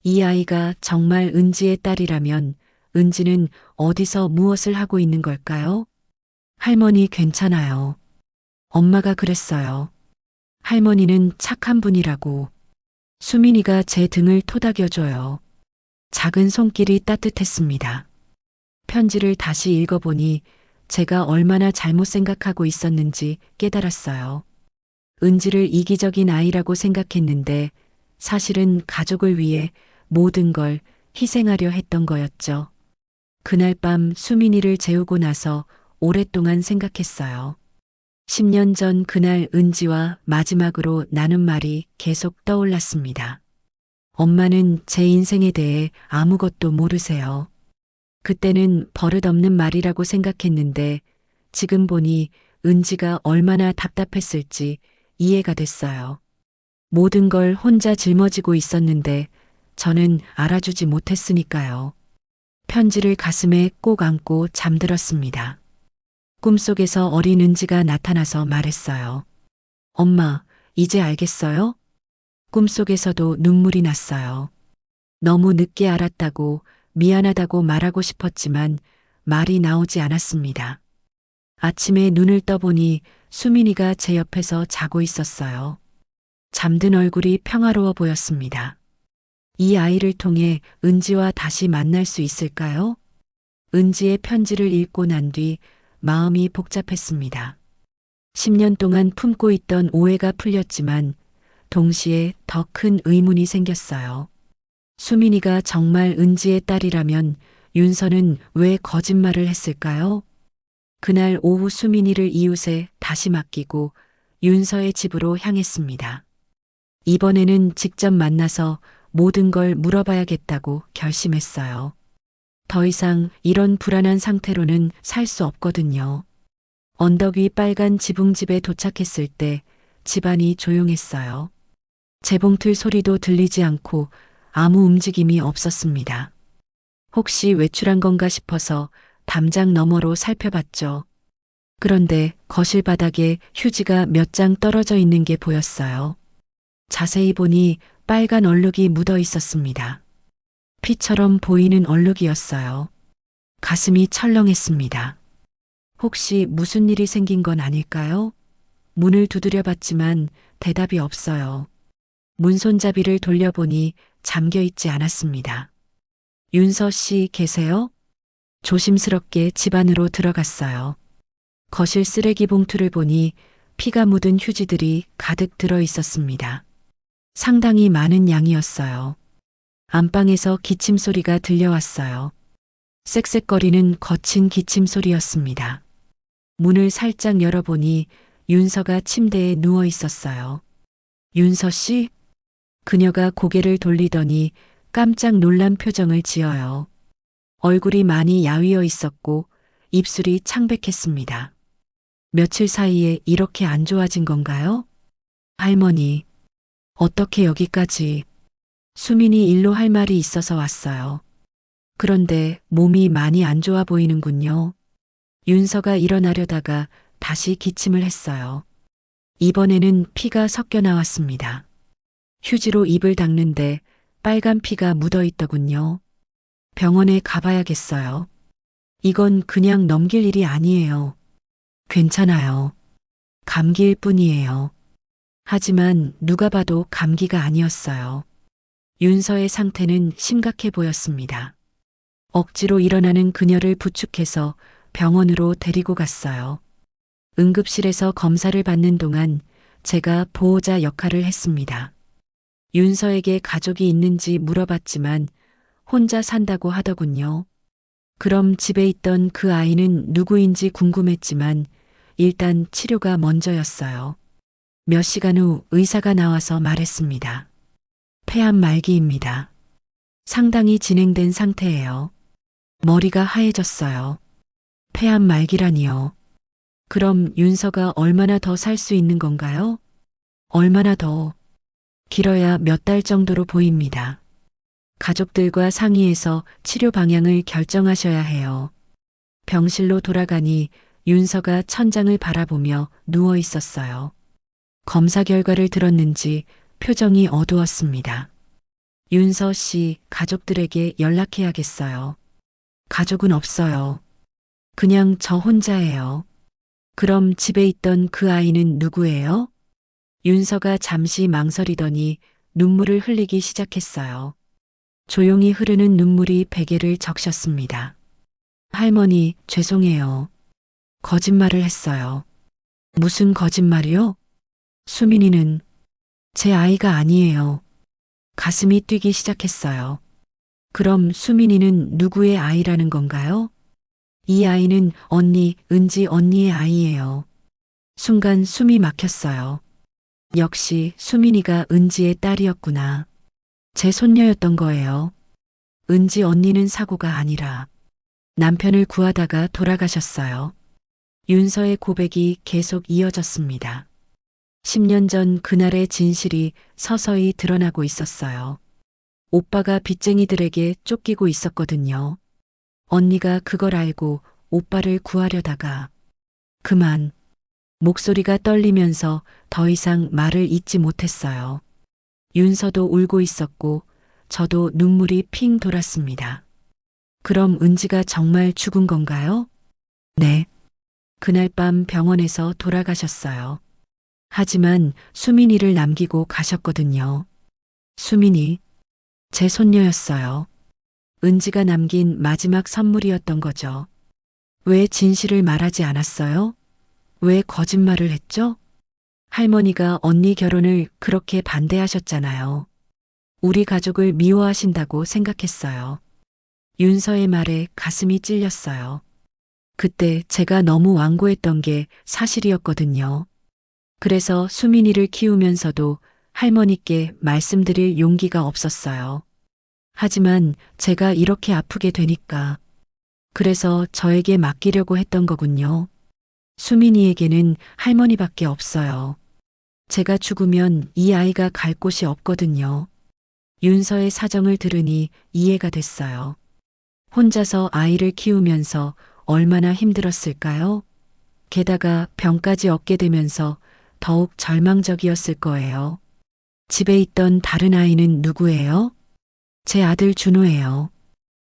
이 아이가 정말 은지의 딸이라면 은지는 어디서 무엇을 하고 있는 걸까요? 할머니 괜찮아요. 엄마가 그랬어요. 할머니는 착한 분이라고. 수민이가 제 등을 토닥여줘요. 작은 손길이 따뜻했습니다. 편지를 다시 읽어보니 제가 얼마나 잘못 생각하고 있었는지 깨달았어요. 은지를 이기적인 아이라고 생각했는데 사실은 가족을 위해 모든 걸 희생하려 했던 거였죠. 그날 밤 수민이를 재우고 나서 오랫동안 생각했어요. 10년 전 그날 은지와 마지막으로 나눈 말이 계속 떠올랐습니다. 엄마는 제 인생에 대해 아무것도 모르세요. 그때는 버릇없는 말이라고 생각했는데 지금 보니 은지가 얼마나 답답했을지 이해가 됐어요. 모든 걸 혼자 짊어지고 있었는데 저는 알아주지 못했으니까요. 편지를 가슴에 꼭 안고 잠들었습니다. 꿈속에서 어린 은지가 나타나서 말했어요. 엄마, 이제 알겠어요? 꿈속에서도 눈물이 났어요. 너무 늦게 알았다고 미안하다고 말하고 싶었지만 말이 나오지 않았습니다. 아침에 눈을 떠보니 수민이가 제 옆에서 자고 있었어요. 잠든 얼굴이 평화로워 보였습니다. 이 아이를 통해 은지와 다시 만날 수 있을까요? 은지의 편지를 읽고 난 뒤 마음이 복잡했습니다. 10년 동안 품고 있던 오해가 풀렸지만 동시에 더 큰 의문이 생겼어요. 수민이가 정말 은지의 딸이라면 윤서는 왜 거짓말을 했을까요? 그날 오후 수민이를 이웃에 다시 맡기고 윤서의 집으로 향했습니다. 이번에는 직접 만나서 모든 걸 물어봐야겠다고 결심했어요. 더 이상 이런 불안한 상태로는 살 수 없거든요. 언덕 위 빨간 지붕집에 도착했을 때 집안이 조용했어요. 재봉틀 소리도 들리지 않고 아무 움직임이 없었습니다. 혹시 외출한 건가 싶어서 담장 너머로 살펴봤죠. 그런데 거실 바닥에 휴지가 몇 장 떨어져 있는 게 보였어요. 자세히 보니 빨간 얼룩이 묻어 있었습니다. 피처럼 보이는 얼룩이었어요. 가슴이 철렁했습니다. 혹시 무슨 일이 생긴 건 아닐까요? 문을 두드려 봤지만 대답이 없어요. 문 손잡이를 돌려보니 잠겨 있지 않았습니다. 윤서 씨 계세요? 조심스럽게 집 안으로 들어갔어요. 거실 쓰레기 봉투를 보니 피가 묻은 휴지들이 가득 들어 있었습니다. 상당히 많은 양이었어요. 안방에서 기침 소리가 들려왔어요. 쌕쌕거리는 거친 기침 소리였습니다. 문을 살짝 열어보니 윤서가 침대에 누워 있었어요. 윤서 씨? 그녀가 고개를 돌리더니 깜짝 놀란 표정을 지어요. 얼굴이 많이 야위어 있었고 입술이 창백했습니다. 며칠 사이에 이렇게 안 좋아진 건가요? 할머니, 어떻게 여기까지? 수민이 일로 할 말이 있어서 왔어요. 그런데 몸이 많이 안 좋아 보이는군요. 윤서가 일어나려다가 다시 기침을 했어요. 이번에는 피가 섞여 나왔습니다. 휴지로 입을 닦는데 빨간 피가 묻어 있더군요. 병원에 가봐야겠어요. 이건 그냥 넘길 일이 아니에요. 괜찮아요. 감기일 뿐이에요. 하지만 누가 봐도 감기가 아니었어요. 윤서의 상태는 심각해 보였습니다. 억지로 일어나는 그녀를 부축해서 병원으로 데리고 갔어요. 응급실에서 검사를 받는 동안 제가 보호자 역할을 했습니다. 윤서에게 가족이 있는지 물어봤지만 혼자 산다고 하더군요. 그럼 집에 있던 그 아이는 누구인지 궁금했지만 일단 치료가 먼저였어요. 몇 시간 후 의사가 나와서 말했습니다. 폐암 말기입니다. 상당히 진행된 상태예요. 머리가 하얘졌어요. 폐암 말기라니요. 그럼 윤서가 얼마나 더 살 수 있는 건가요? 얼마나 더? 길어야 몇 달 정도로 보입니다. 가족들과 상의해서 치료 방향을 결정하셔야 해요. 병실로 돌아가니 윤서가 천장을 바라보며 누워 있었어요. 검사 결과를 들었는지 표정이 어두웠습니다. 윤서 씨, 가족들에게 연락해야겠어요. 가족은 없어요. 그냥 저 혼자예요. 그럼 집에 있던 그 아이는 누구예요? 윤서가 잠시 망설이더니 눈물을 흘리기 시작했어요. 조용히 흐르는 눈물이 베개를 적셨습니다. 할머니, 죄송해요. 거짓말을 했어요. 무슨 거짓말이요? 수민이는 제 아이가 아니에요. 가슴이 뛰기 시작했어요. 그럼 수민이는 누구의 아이라는 건가요? 이 아이는 언니, 은지 언니의 아이예요. 순간 숨이 막혔어요. 역시 수민이가 은지의 딸이었구나. 제 손녀였던 거예요. 은지 언니는 사고가 아니라 남편을 구하다가 돌아가셨어요. 윤서의 고백이 계속 이어졌습니다. 10년 전 그날의 진실이 서서히 드러나고 있었어요. 오빠가 빚쟁이들에게 쫓기고 있었거든요. 언니가 그걸 알고 오빠를 구하려다가 그만. 목소리가 떨리면서 더 이상 말을 잇지 못했어요. 윤서도 울고 있었고 저도 눈물이 핑 돌았습니다. 그럼 은지가 정말 죽은 건가요? 네. 그날 밤 병원에서 돌아가셨어요. 하지만 수민이를 남기고 가셨거든요. 수민이 제 손녀였어요. 은지가 남긴 마지막 선물이었던 거죠. 왜 진실을 말하지 않았어요? 왜 거짓말을 했죠? 할머니가 언니 결혼을 그렇게 반대하셨잖아요. 우리 가족을 미워하신다고 생각했어요. 윤서의 말에 가슴이 찔렸어요. 그때 제가 너무 완고했던 게 사실이었거든요. 그래서 수민이를 키우면서도 할머니께 말씀드릴 용기가 없었어요. 하지만 제가 이렇게 아프게 되니까 그래서 저에게 맡기려고 했던 거군요. 수민이에게는 할머니밖에 없어요. 제가 죽으면 이 아이가 갈 곳이 없거든요. 윤서의 사정을 들으니 이해가 됐어요. 혼자서 아이를 키우면서 얼마나 힘들었을까요? 게다가 병까지 얻게 되면서 더욱 절망적이었을 거예요. 집에 있던 다른 아이는 누구예요? 제 아들 준호예요.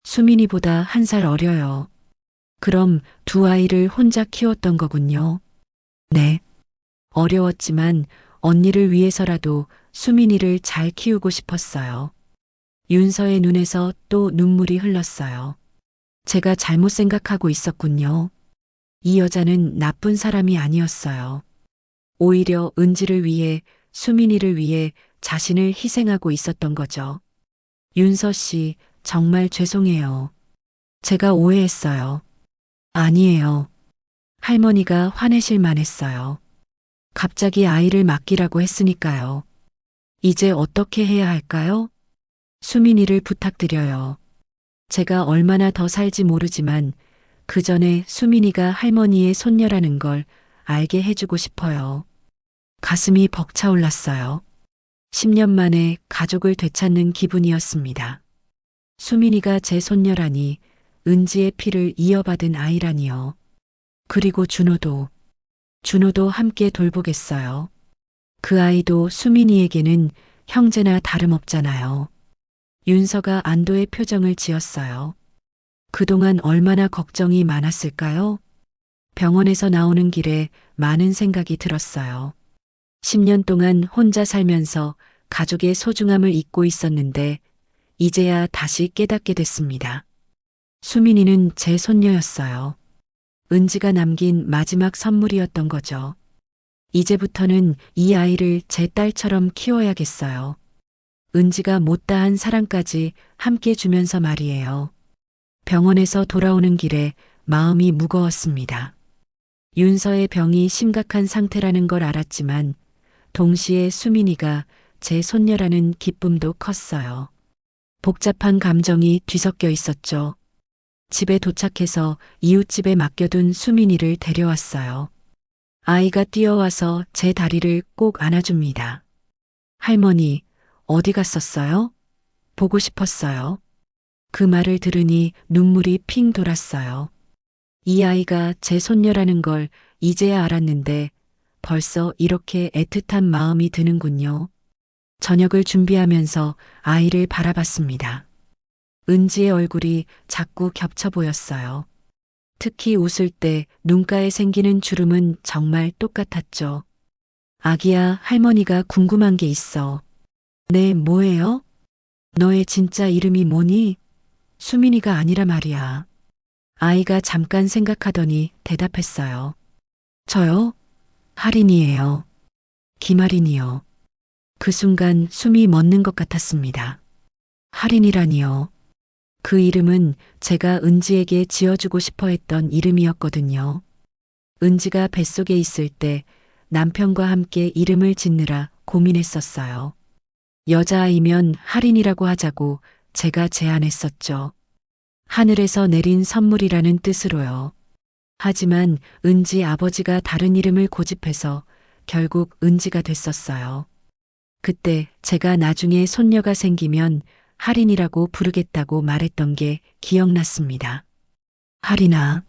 수민이보다 1살 어려요. 그럼 두 아이를 혼자 키웠던 거군요. 네. 어려웠지만 언니를 위해서라도 수민이를 잘 키우고 싶었어요. 윤서의 눈에서 또 눈물이 흘렀어요. 제가 잘못 생각하고 있었군요. 이 여자는 나쁜 사람이 아니었어요. 오히려 은지를 위해, 수민이를 위해 자신을 희생하고 있었던 거죠. 윤서 씨, 정말 죄송해요. 제가 오해했어요. 아니에요. 할머니가 화내실 만했어요. 갑자기 아이를 맡기라고 했으니까요. 이제 어떻게 해야 할까요? 수민이를 부탁드려요. 제가 얼마나 더 살지 모르지만 그 전에 수민이가 할머니의 손녀라는 걸 알게 해주고 싶어요. 가슴이 벅차올랐어요. 10년 만에 가족을 되찾는 기분이었습니다. 수민이가 제 손녀라니, 은지의 피를 이어받은 아이라니요. 그리고 준호도 함께 돌보겠어요. 그 아이도 수민이에게는 형제나 다름없잖아요. 윤서가 안도의 표정을 지었어요. 그동안 얼마나 걱정이 많았을까요? 병원에서 나오는 길에 많은 생각이 들었어요. 10년 동안 혼자 살면서 가족의 소중함을 잊고 있었는데 이제야 다시 깨닫게 됐습니다. 수민이는 제 손녀였어요. 은지가 남긴 마지막 선물이었던 거죠. 이제부터는 이 아이를 제 딸처럼 키워야겠어요. 은지가 못다한 사랑까지 함께 주면서 말이에요. 병원에서 돌아오는 길에 마음이 무거웠습니다. 윤서의 병이 심각한 상태라는 걸 알았지만 동시에 수민이가 제 손녀라는 기쁨도 컸어요. 복잡한 감정이 뒤섞여 있었죠. 집에 도착해서 이웃집에 맡겨둔 수민이를 데려왔어요. 아이가 뛰어와서 제 다리를 꼭 안아줍니다. 할머니, 어디 갔었어요? 보고 싶었어요. 그 말을 들으니 눈물이 핑 돌았어요. 이 아이가 제 손녀라는 걸 이제야 알았는데 벌써 이렇게 애틋한 마음이 드는군요. 저녁을 준비하면서 아이를 바라봤습니다. 은지의 얼굴이 자꾸 겹쳐 보였어요. 특히 웃을 때 눈가에 생기는 주름은 정말 똑같았죠. 아기야, 할머니가 궁금한 게 있어. 네, 뭐예요? 너의 진짜 이름이 뭐니? 수민이가 아니라 말이야. 아이가 잠깐 생각하더니 대답했어요. 저요? 할인이에요. 김할인이요. 그 순간 숨이 멎는 것 같았습니다. 할인이라니요. 그 이름은 제가 은지에게 지어주고 싶어 했던 이름이었거든요. 은지가 뱃속에 있을 때 남편과 함께 이름을 짓느라 고민했었어요. 여자아이면 할인이라고 하자고 제가 제안했었죠. 하늘에서 내린 선물이라는 뜻으로요. 하지만 은지 아버지가 다른 이름을 고집해서 결국 은지가 됐었어요. 그때 제가 나중에 손녀가 생기면 할인이라고 부르겠다고 말했던 게 기억났습니다. 할인아.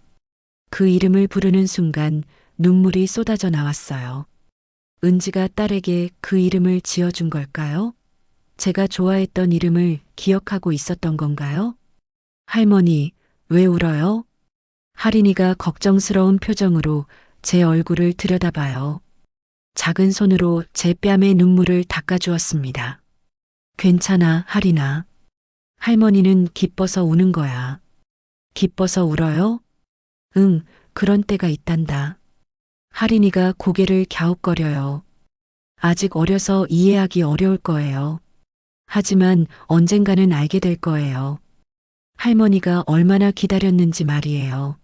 그 이름을 부르는 순간 눈물이 쏟아져 나왔어요. 은지가 딸에게 그 이름을 지어준 걸까요? 제가 좋아했던 이름을 기억하고 있었던 건가요? 할머니, 왜 울어요? 할인이가 걱정스러운 표정으로 제 얼굴을 들여다봐요. 작은 손으로 제 뺨에 눈물을 닦아주었습니다. 괜찮아, 할인아. 할머니는 기뻐서 우는 거야. 기뻐서 울어요? 응, 그런 때가 있단다. 할인이가 고개를 갸웃거려요. 아직 어려서 이해하기 어려울 거예요. 하지만 언젠가는 알게 될 거예요. 할머니가 얼마나 기다렸는지 말이에요.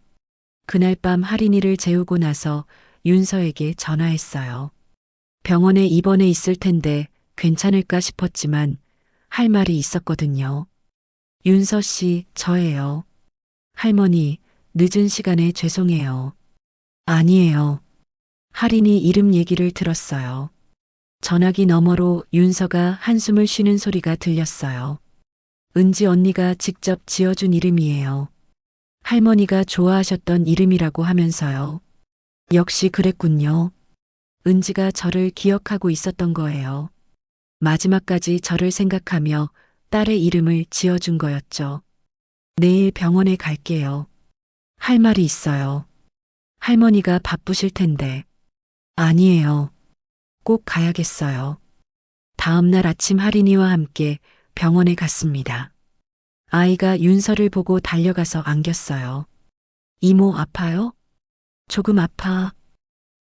그날 밤 할인이를 재우고 나서 윤서에게 전화했어요. 병원에 입원해 있을 텐데 괜찮을까 싶었지만 할 말이 있었거든요. 윤서 씨, 저예요. 할머니, 늦은 시간에 죄송해요. 아니에요. 할인이 이름 얘기를 들었어요. 전화기 너머로 윤서가 한숨을 쉬는 소리가 들렸어요. 은지 언니가 직접 지어준 이름이에요. 할머니가 좋아하셨던 이름이라고 하면서요. 역시 그랬군요. 은지가 저를 기억하고 있었던 거예요. 마지막까지 저를 생각하며 딸의 이름을 지어준 거였죠. 내일 병원에 갈게요. 할 말이 있어요. 할머니가 바쁘실 텐데. 아니에요. 꼭 가야겠어요. 다음 날 아침 할인이와 함께 병원에 갔습니다. 아이가 윤서를 보고 달려가서 안겼어요. 이모 아파요? 조금 아파.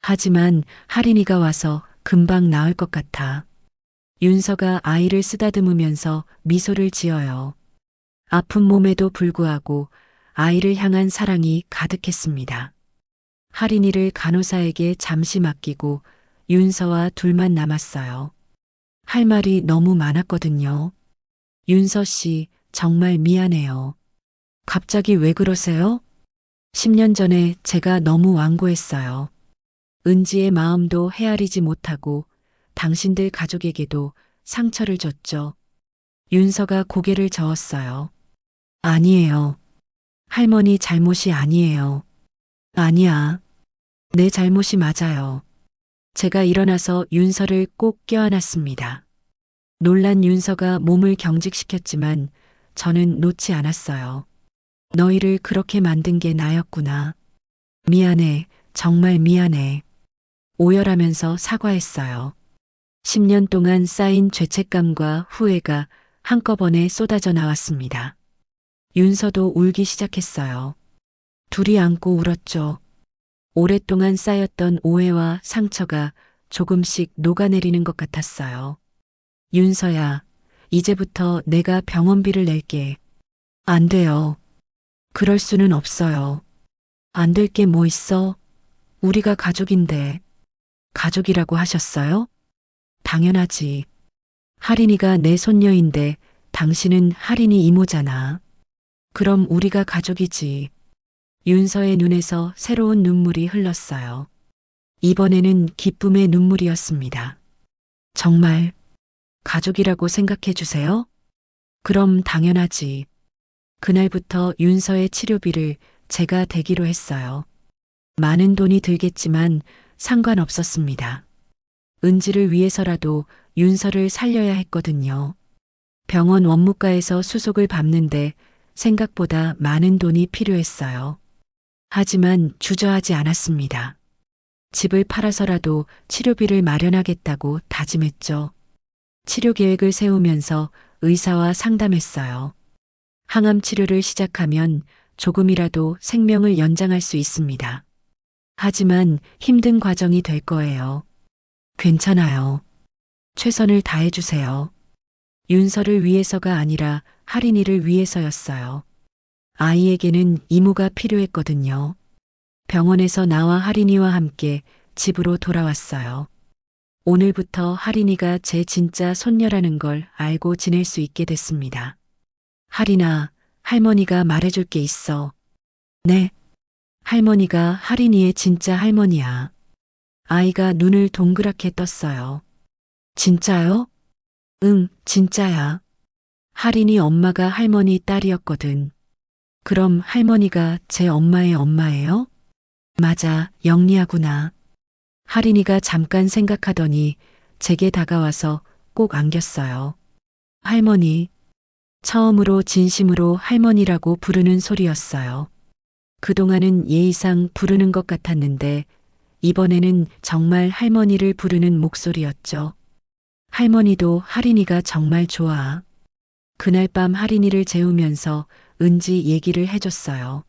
하지만 할인이가 와서 금방 나을 것 같아. 윤서가 아이를 쓰다듬으면서 미소를 지어요. 아픈 몸에도 불구하고 아이를 향한 사랑이 가득했습니다. 할인이를 간호사에게 잠시 맡기고 윤서와 둘만 남았어요. 할 말이 너무 많았거든요. 윤서 씨, 정말 미안해요. 갑자기 왜 그러세요? 10년 전에 제가 너무 완고했어요. 은지의 마음도 헤아리지 못하고 당신들 가족에게도 상처를 줬죠. 윤서가 고개를 저었어요. 아니에요. 할머니 잘못이 아니에요. 아니야. 내 잘못이 맞아요. 제가 일어나서 윤서를 꼭 껴안았습니다. 놀란 윤서가 몸을 경직시켰지만 저는 놓지 않았어요. 너희를 그렇게 만든 게 나였구나. 미안해. 정말 미안해. 오열하면서 사과했어요. 10년 동안 쌓인 죄책감과 후회가 한꺼번에 쏟아져 나왔습니다. 윤서도 울기 시작했어요. 둘이 안고 울었죠. 오랫동안 쌓였던 오해와 상처가 조금씩 녹아내리는 것 같았어요. 윤서야, 이제부터 내가 병원비를 낼게. 안 돼요. 그럴 수는 없어요. 안 될 게 뭐 있어? 우리가 가족인데. 가족이라고 하셨어요? 당연하지. 할인이가 내 손녀인데 당신은 할인이 이모잖아. 그럼 우리가 가족이지. 윤서의 눈에서 새로운 눈물이 흘렀어요. 이번에는 기쁨의 눈물이었습니다. 정말 가족이라고 생각해 주세요? 그럼 당연하지. 그날부터 윤서의 치료비를 제가 대기로 했어요. 많은 돈이 들겠지만 상관없었습니다. 은지를 위해서라도 윤서를 살려야 했거든요. 병원 원무과에서 수속을 밟는데 생각보다 많은 돈이 필요했어요. 하지만 주저하지 않았습니다. 집을 팔아서라도 치료비를 마련하겠다고 다짐했죠. 치료 계획을 세우면서 의사와 상담했어요. 항암 치료를 시작하면 조금이라도 생명을 연장할 수 있습니다. 하지만 힘든 과정이 될 거예요. 괜찮아요. 최선을 다해주세요. 윤서를 위해서가 아니라 할인이를 위해서였어요. 아이에게는 이모가 필요했거든요. 병원에서 나와 할인이와 함께 집으로 돌아왔어요. 오늘부터 할인이가 제 진짜 손녀라는 걸 알고 지낼 수 있게 됐습니다. 할인아, 할머니가 말해줄 게 있어. 네. 할머니가 할인이의 진짜 할머니야. 아이가 눈을 동그랗게 떴어요. 진짜요? 응, 진짜야. 할인이 엄마가 할머니 딸이었거든. 그럼 할머니가 제 엄마의 엄마예요? 맞아, 영리하구나. 할인이가 잠깐 생각하더니 제게 다가와서 꼭 안겼어요. 할머니. 처음으로 진심으로 할머니라고 부르는 소리였어요. 그동안은 예의상 부르는 것 같았는데 이번에는 정말 할머니를 부르는 목소리였죠. 할머니도 할인이가 정말 좋아. 그날 밤 할인이를 재우면서 은지 얘기를 해줬어요.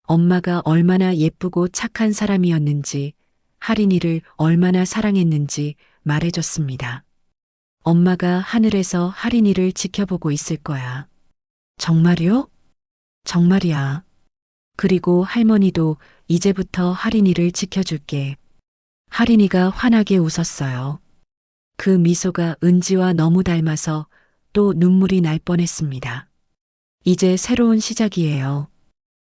엄마가 얼마나 예쁘고 착한 사람이었는지, 할인이를 얼마나 사랑했는지 말해줬습니다. 엄마가 하늘에서 할인이를 지켜보고 있을 거야. 정말요? 정말이야. 그리고 할머니도 이제부터 할인이를 지켜줄게. 할인이가 환하게 웃었어요. 그 미소가 은지와 너무 닮아서 또 눈물이 날 뻔했습니다. 이제 새로운 시작이에요.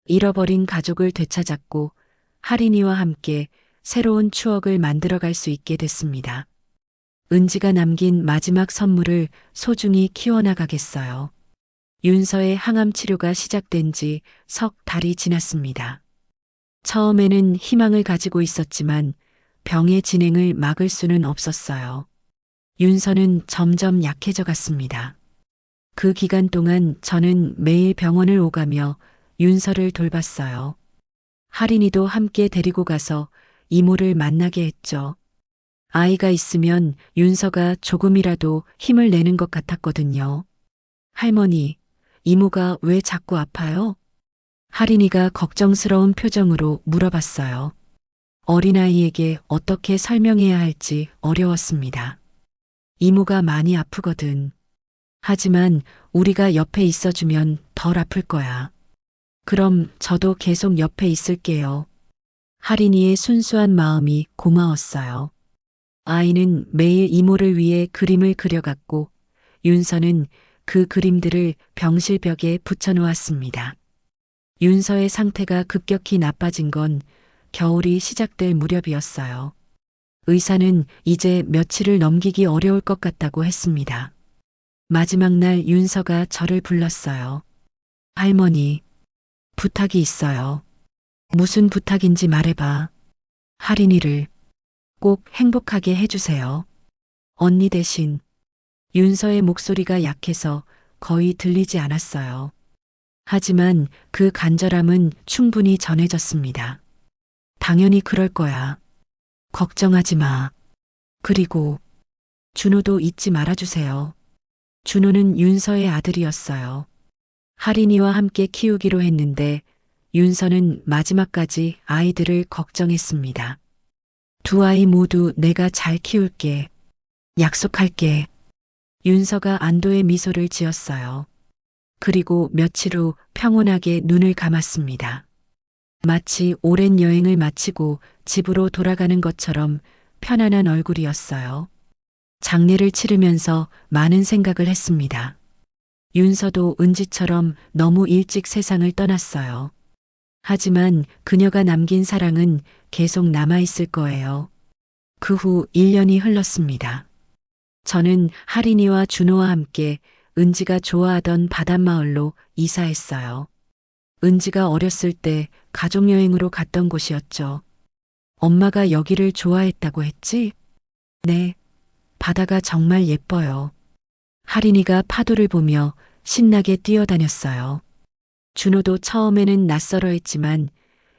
잃어버린 가족을 되찾았고 할인이와 함께 새로운 추억을 만들어갈 수 있게 됐습니다. 은지가 남긴 마지막 선물을 소중히 키워나가겠어요. 윤서의 항암 치료가 시작된 지 석 달이 지났습니다. 처음에는 희망을 가지고 있었지만 병의 진행을 막을 수는 없었어요. 윤서는 점점 약해져 갔습니다. 그 기간 동안 저는 매일 병원을 오가며 윤서를 돌봤어요. 할인이도 함께 데리고 가서 이모를 만나게 했죠. 아이가 있으면 윤서가 조금이라도 힘을 내는 것 같았거든요. 할머니, 이모가 왜 자꾸 아파요? 할인이가 걱정스러운 표정으로 물어봤어요. 어린아이에게 어떻게 설명해야 할지 어려웠습니다. 이모가 많이 아프거든. 하지만 우리가 옆에 있어주면 덜 아플 거야. 그럼 저도 계속 옆에 있을게요. 할인이의 순수한 마음이 고마웠어요. 아이는 매일 이모를 위해 그림을 그려갔고 윤서는 그 그림들을 병실벽에 붙여놓았습니다. 윤서의 상태가 급격히 나빠진 건 겨울이 시작될 무렵이었어요. 의사는 이제 며칠을 넘기기 어려울 것 같다고 했습니다. 마지막 날 윤서가 저를 불렀어요. 할머니, 부탁이 있어요. 무슨 부탁인지 말해봐. 할인이를 꼭 행복하게 해주세요. 언니 대신. 윤서의 목소리가 약해서 거의 들리지 않았어요. 하지만 그 간절함은 충분히 전해졌습니다. 당연히 그럴 거야. 걱정하지 마. 그리고 준호도 잊지 말아주세요. 준호는 윤서의 아들이었어요. 할인이와 함께 키우기로 했는데 윤서는 마지막까지 아이들을 걱정했습니다. 두 아이 모두 내가 잘 키울게. 약속할게. 윤서가 안도의 미소를 지었어요. 그리고 며칠 후 평온하게 눈을 감았습니다. 마치 오랜 여행을 마치고 집으로 돌아가는 것처럼 편안한 얼굴이었어요. 장례를 치르면서 많은 생각을 했습니다. 윤서도 은지처럼 너무 일찍 세상을 떠났어요. 하지만 그녀가 남긴 사랑은 계속 남아있을 거예요. 그 후 1년이 흘렀습니다. 저는 하린이와 준호와 함께 은지가 좋아하던 바닷마을로 이사했어요. 은지가 어렸을 때 가족여행으로 갔던 곳이었죠. 엄마가 여기를 좋아했다고 했지? 네, 바다가 정말 예뻐요. 하린이가 파도를 보며 신나게 뛰어다녔어요. 준호도 처음에는 낯설어 했지만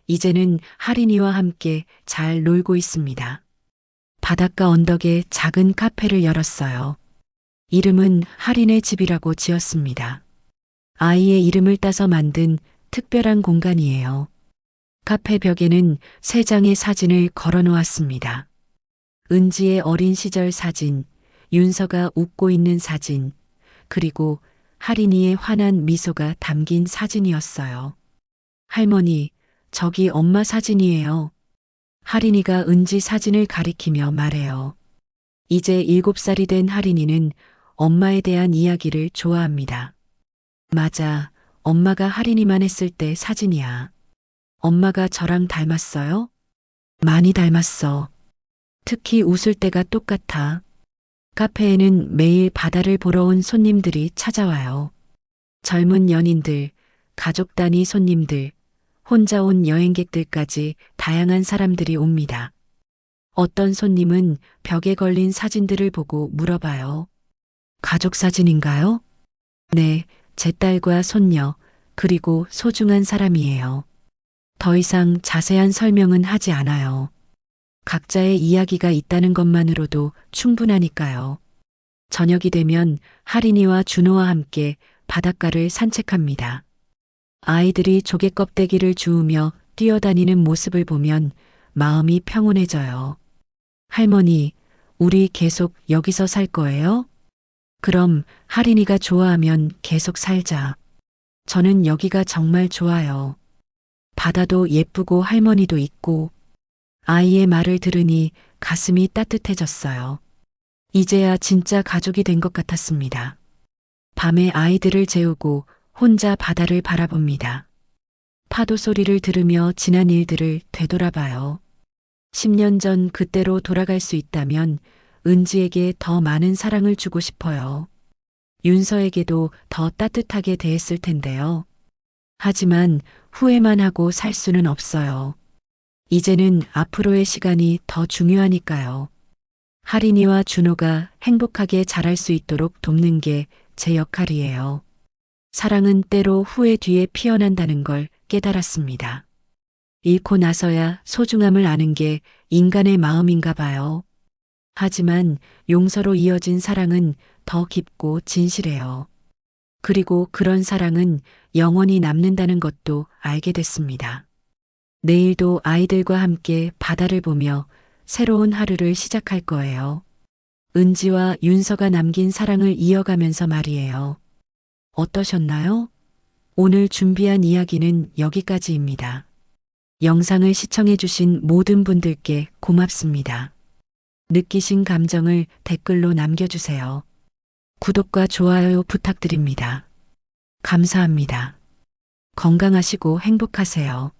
이제는 하린이와 함께 잘 놀고 있습니다. 바닷가 언덕에 작은 카페를 열었어요. 이름은 하린의 집이라고 지었습니다. 아이의 이름을 따서 만든 특별한 공간이에요. 카페 벽에는 3장의 사진을 걸어 놓았습니다. 은지의 어린 시절 사진, 윤서가 웃고 있는 사진, 그리고 하린이의 환한 미소가 담긴 사진이었어요. 할머니, 저기 엄마 사진이에요. 하린이가 은지 사진을 가리키며 말해요. 이제 7살이 된 하린이는 엄마에 대한 이야기를 좋아합니다. 맞아, 엄마가 하린이만 했을 때 사진이야. 엄마가 저랑 닮았어요? 많이 닮았어. 특히 웃을 때가 똑같아. 카페에는 매일 바다를 보러 온 손님들이 찾아와요. 젊은 연인들, 가족 단위 손님들, 혼자 온 여행객들까지 다양한 사람들이 옵니다. 어떤 손님은 벽에 걸린 사진들을 보고 물어봐요. 가족 사진인가요? 네, 제 딸과 손녀, 그리고 소중한 사람이에요. 더 이상 자세한 설명은 하지 않아요. 각자의 이야기가 있다는 것만으로도 충분하니까요. 저녁이 되면 하린이와 준호와 함께 바닷가를 산책합니다. 아이들이 조개 껍데기를 주우며 뛰어다니는 모습을 보면 마음이 평온해져요. 할머니, 우리 계속 여기서 살 거예요? 그럼 하린이가 좋아하면 계속 살자. 저는 여기가 정말 좋아요. 바다도 예쁘고 할머니도 있고. 아이의 말을 들으니 가슴이 따뜻해졌어요. 이제야 진짜 가족이 된 것 같았습니다. 밤에 아이들을 재우고 혼자 바다를 바라봅니다. 파도 소리를 들으며 지난 일들을 되돌아봐요. 10년 전 그때로 돌아갈 수 있다면 은지에게 더 많은 사랑을 주고 싶어요. 윤서에게도 더 따뜻하게 대했을 텐데요. 하지만 후회만 하고 살 수는 없어요. 이제는 앞으로의 시간이 더 중요하니까요. 하린이와 준호가 행복하게 자랄 수 있도록 돕는 게 제 역할이에요. 사랑은 때로 후회 뒤에 피어난다는 걸 깨달았습니다. 잃고 나서야 소중함을 아는 게 인간의 마음인가 봐요. 하지만 용서로 이어진 사랑은 더 깊고 진실해요. 그리고 그런 사랑은 영원히 남는다는 것도 알게 됐습니다. 내일도 아이들과 함께 바다를 보며 새로운 하루를 시작할 거예요. 은지와 윤서가 남긴 사랑을 이어가면서 말이에요. 어떠셨나요? 오늘 준비한 이야기는 여기까지입니다. 영상을 시청해주신 모든 분들께 고맙습니다. 느끼신 감정을 댓글로 남겨주세요. 구독과 좋아요 부탁드립니다. 감사합니다. 건강하시고 행복하세요.